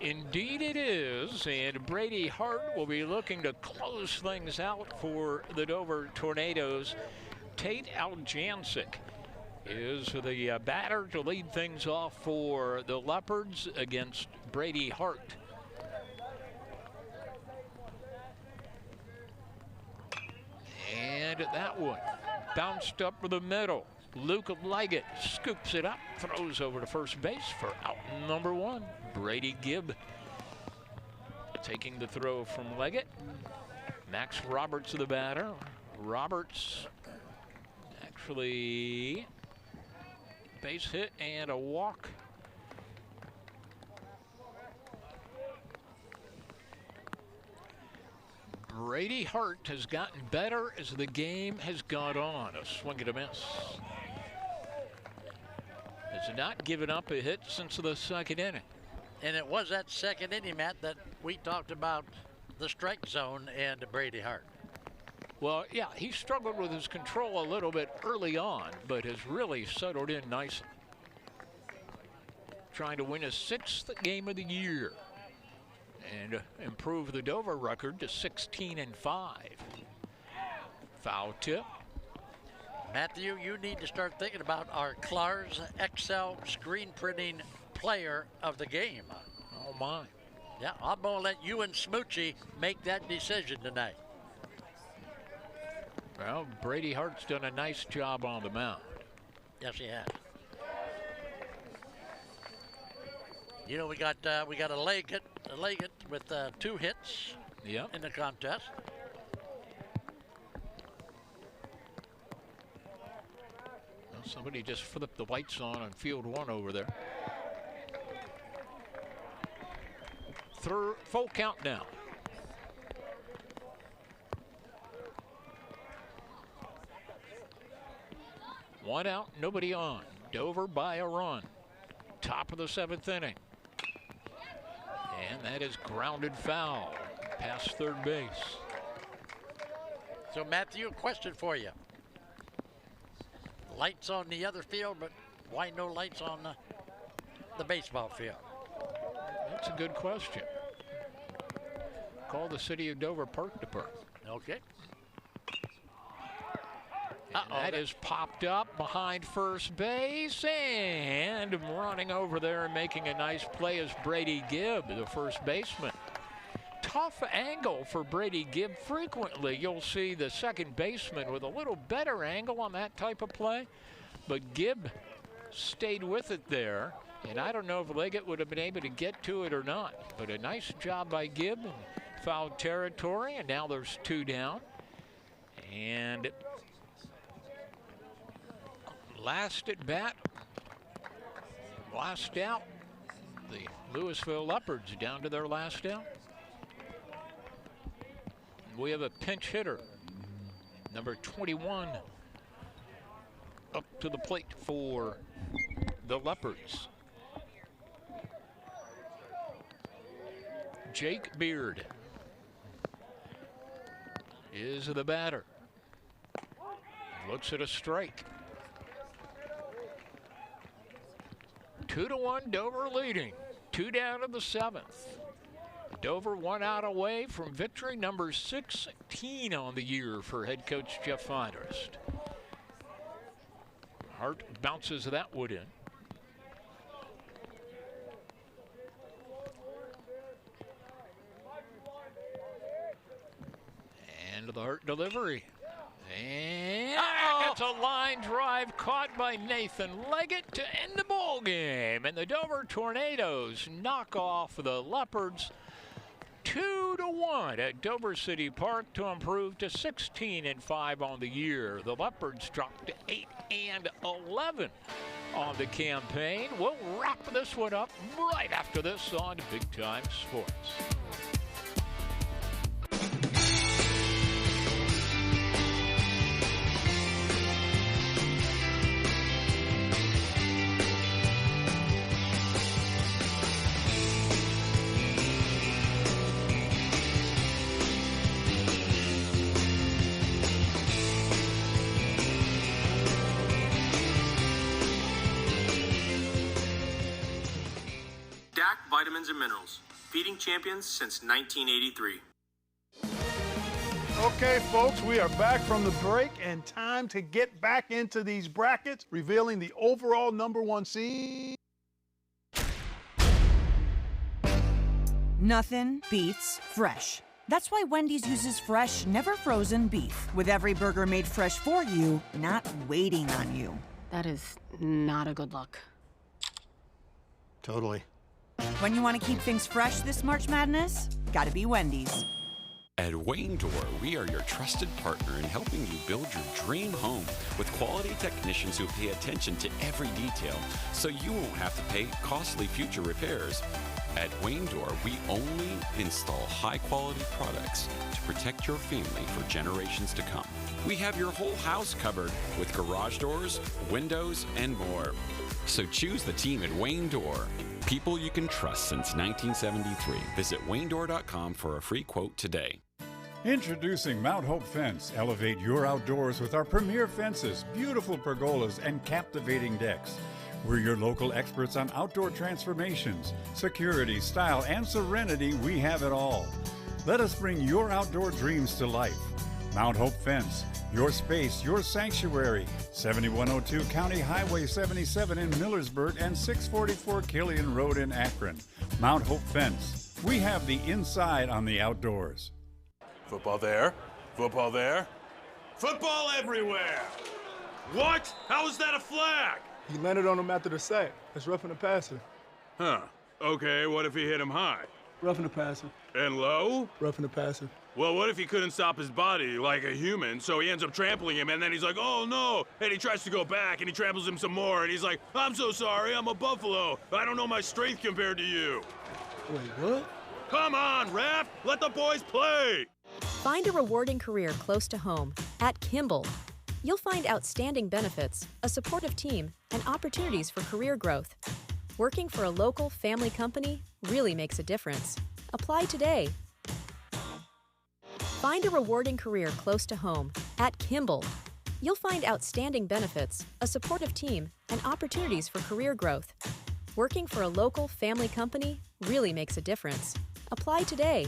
Indeed it is, and Brady Hart will be looking to close things out for the Dover Tornadoes. Tate Aljancic is the batter to lead things off for the Leopards against Brady Hart. And that one bounced up for the middle. Luke Leggett scoops it up, throws over to first base for out number one. Brady Gibb taking the throw from Leggett. Max Roberts the batter. Roberts actually base hit and a walk. Brady Hart has gotten better as the game has gone on. A swing and a miss. Has not given up a hit since the second inning. And it was that second inning, Matt, that we talked about the strike zone and Brady Hart. Well, yeah, he struggled with his control a little bit early on, but has really settled in nicely. Trying to win his 6th game of the year and improve the Dover record to 16-5. Foul tip. Matthew, you need to start thinking about our Clar's XL screen printing player of the game. Oh, my. Yeah, I'm going to let you and Smoochie make that decision tonight. Well, Brady Hart's done a nice job on the mound. Yes, he has. You know, we got a Leggett with 2 hits in the contest. Well, somebody just flipped the lights on field 1 over there. Full count now. One out, nobody on. Dover by a run. Top of the 7th inning. And that is grounded foul past third base. So, Matthew, a question for you. Lights on the other field, but why no lights on the baseball field? That's a good question. Call the City of Dover Park Department. Okay. And that is popped up behind first base, and running over there and making a nice play is Brady Gibb, the first baseman. Tough angle for Brady Gibb. Frequently you'll see the second baseman with a little better angle on that type of play, but Gibb stayed with it there, and I don't know if Leggett would have been able to get to it or not, but a nice job by Gibb in foul territory, and now there's 2 down. And last at bat, last out, the Louisville Leopards down to their last out. We have a pinch hitter, number 21, up to the plate for the Leopards. Jake Beard is the batter. Looks at a strike. 2-1, Dover leading. 2 down to the 7th. Dover 1 out away from victory, number 16 on the year for head coach Jeff Feinrist. Hart bounces that one in. And the Hart delivery. And it's a line drive caught by Nathan Leggett to end the ball game. And the Dover Tornadoes knock off the Leopards 2-1 at Dover City Park to improve to 16-5 on the year. The Leopards dropped to 8-11 on the campaign. We'll wrap this one up right after this on Big Time Sports. Vitamins and minerals, feeding champions since 1983. Okay, folks, we are back from the break and time to get back into these brackets, revealing the overall #1 seed. Nothing beats fresh. That's why Wendy's uses fresh, never frozen beef, with every burger made fresh for you, not waiting on you. That is not a good look. Totally. When you want to keep things fresh this March Madness, gotta be Wendy's. At Wayne Door, we are your trusted partner in helping you build your dream home with quality technicians who pay attention to every detail so you won't have to pay costly future repairs. At Wayne Door, we only install high-quality products to protect your family for generations to come. We have your whole house covered with garage doors, windows, and more. So choose the team at Wayne Door. People you can trust since 1973. Visit waynedoor.com for a free quote today. Introducing Mount Hope Fence. Elevate your outdoors with our premier fences, beautiful pergolas, and captivating decks. We're your local experts on outdoor transformations, security, style, and serenity. We have it all. Let us bring your outdoor dreams to life. Mount Hope Fence, your space, your sanctuary. 7102 County Highway 77 in Millersburg and 644 Killian Road in Akron. Mount Hope Fence. We have the inside on the outdoors. Football there, football there. Football everywhere! What? How is that a flag? He landed on him after the sack. That's roughing the passer. Huh. Okay, what if he hit him high? Roughing the passer. And low? Roughing the passer. Well, what if he couldn't stop his body like a human, so he ends up trampling him, and then he's like, oh no, and he tries to go back, and he tramples him some more, and he's like, I'm so sorry, I'm a buffalo. I don't know my strength compared to you. Wait, what? Come on, ref, let the boys play. Find a rewarding career close to home at Kimball. You'll find outstanding benefits, a supportive team, and opportunities for career growth. Working for a local family company really makes a difference. Apply today. Find a rewarding career close to home at Kimball. You'll find outstanding benefits, a supportive team, and opportunities for career growth. Working for a local family company really makes a difference. Apply today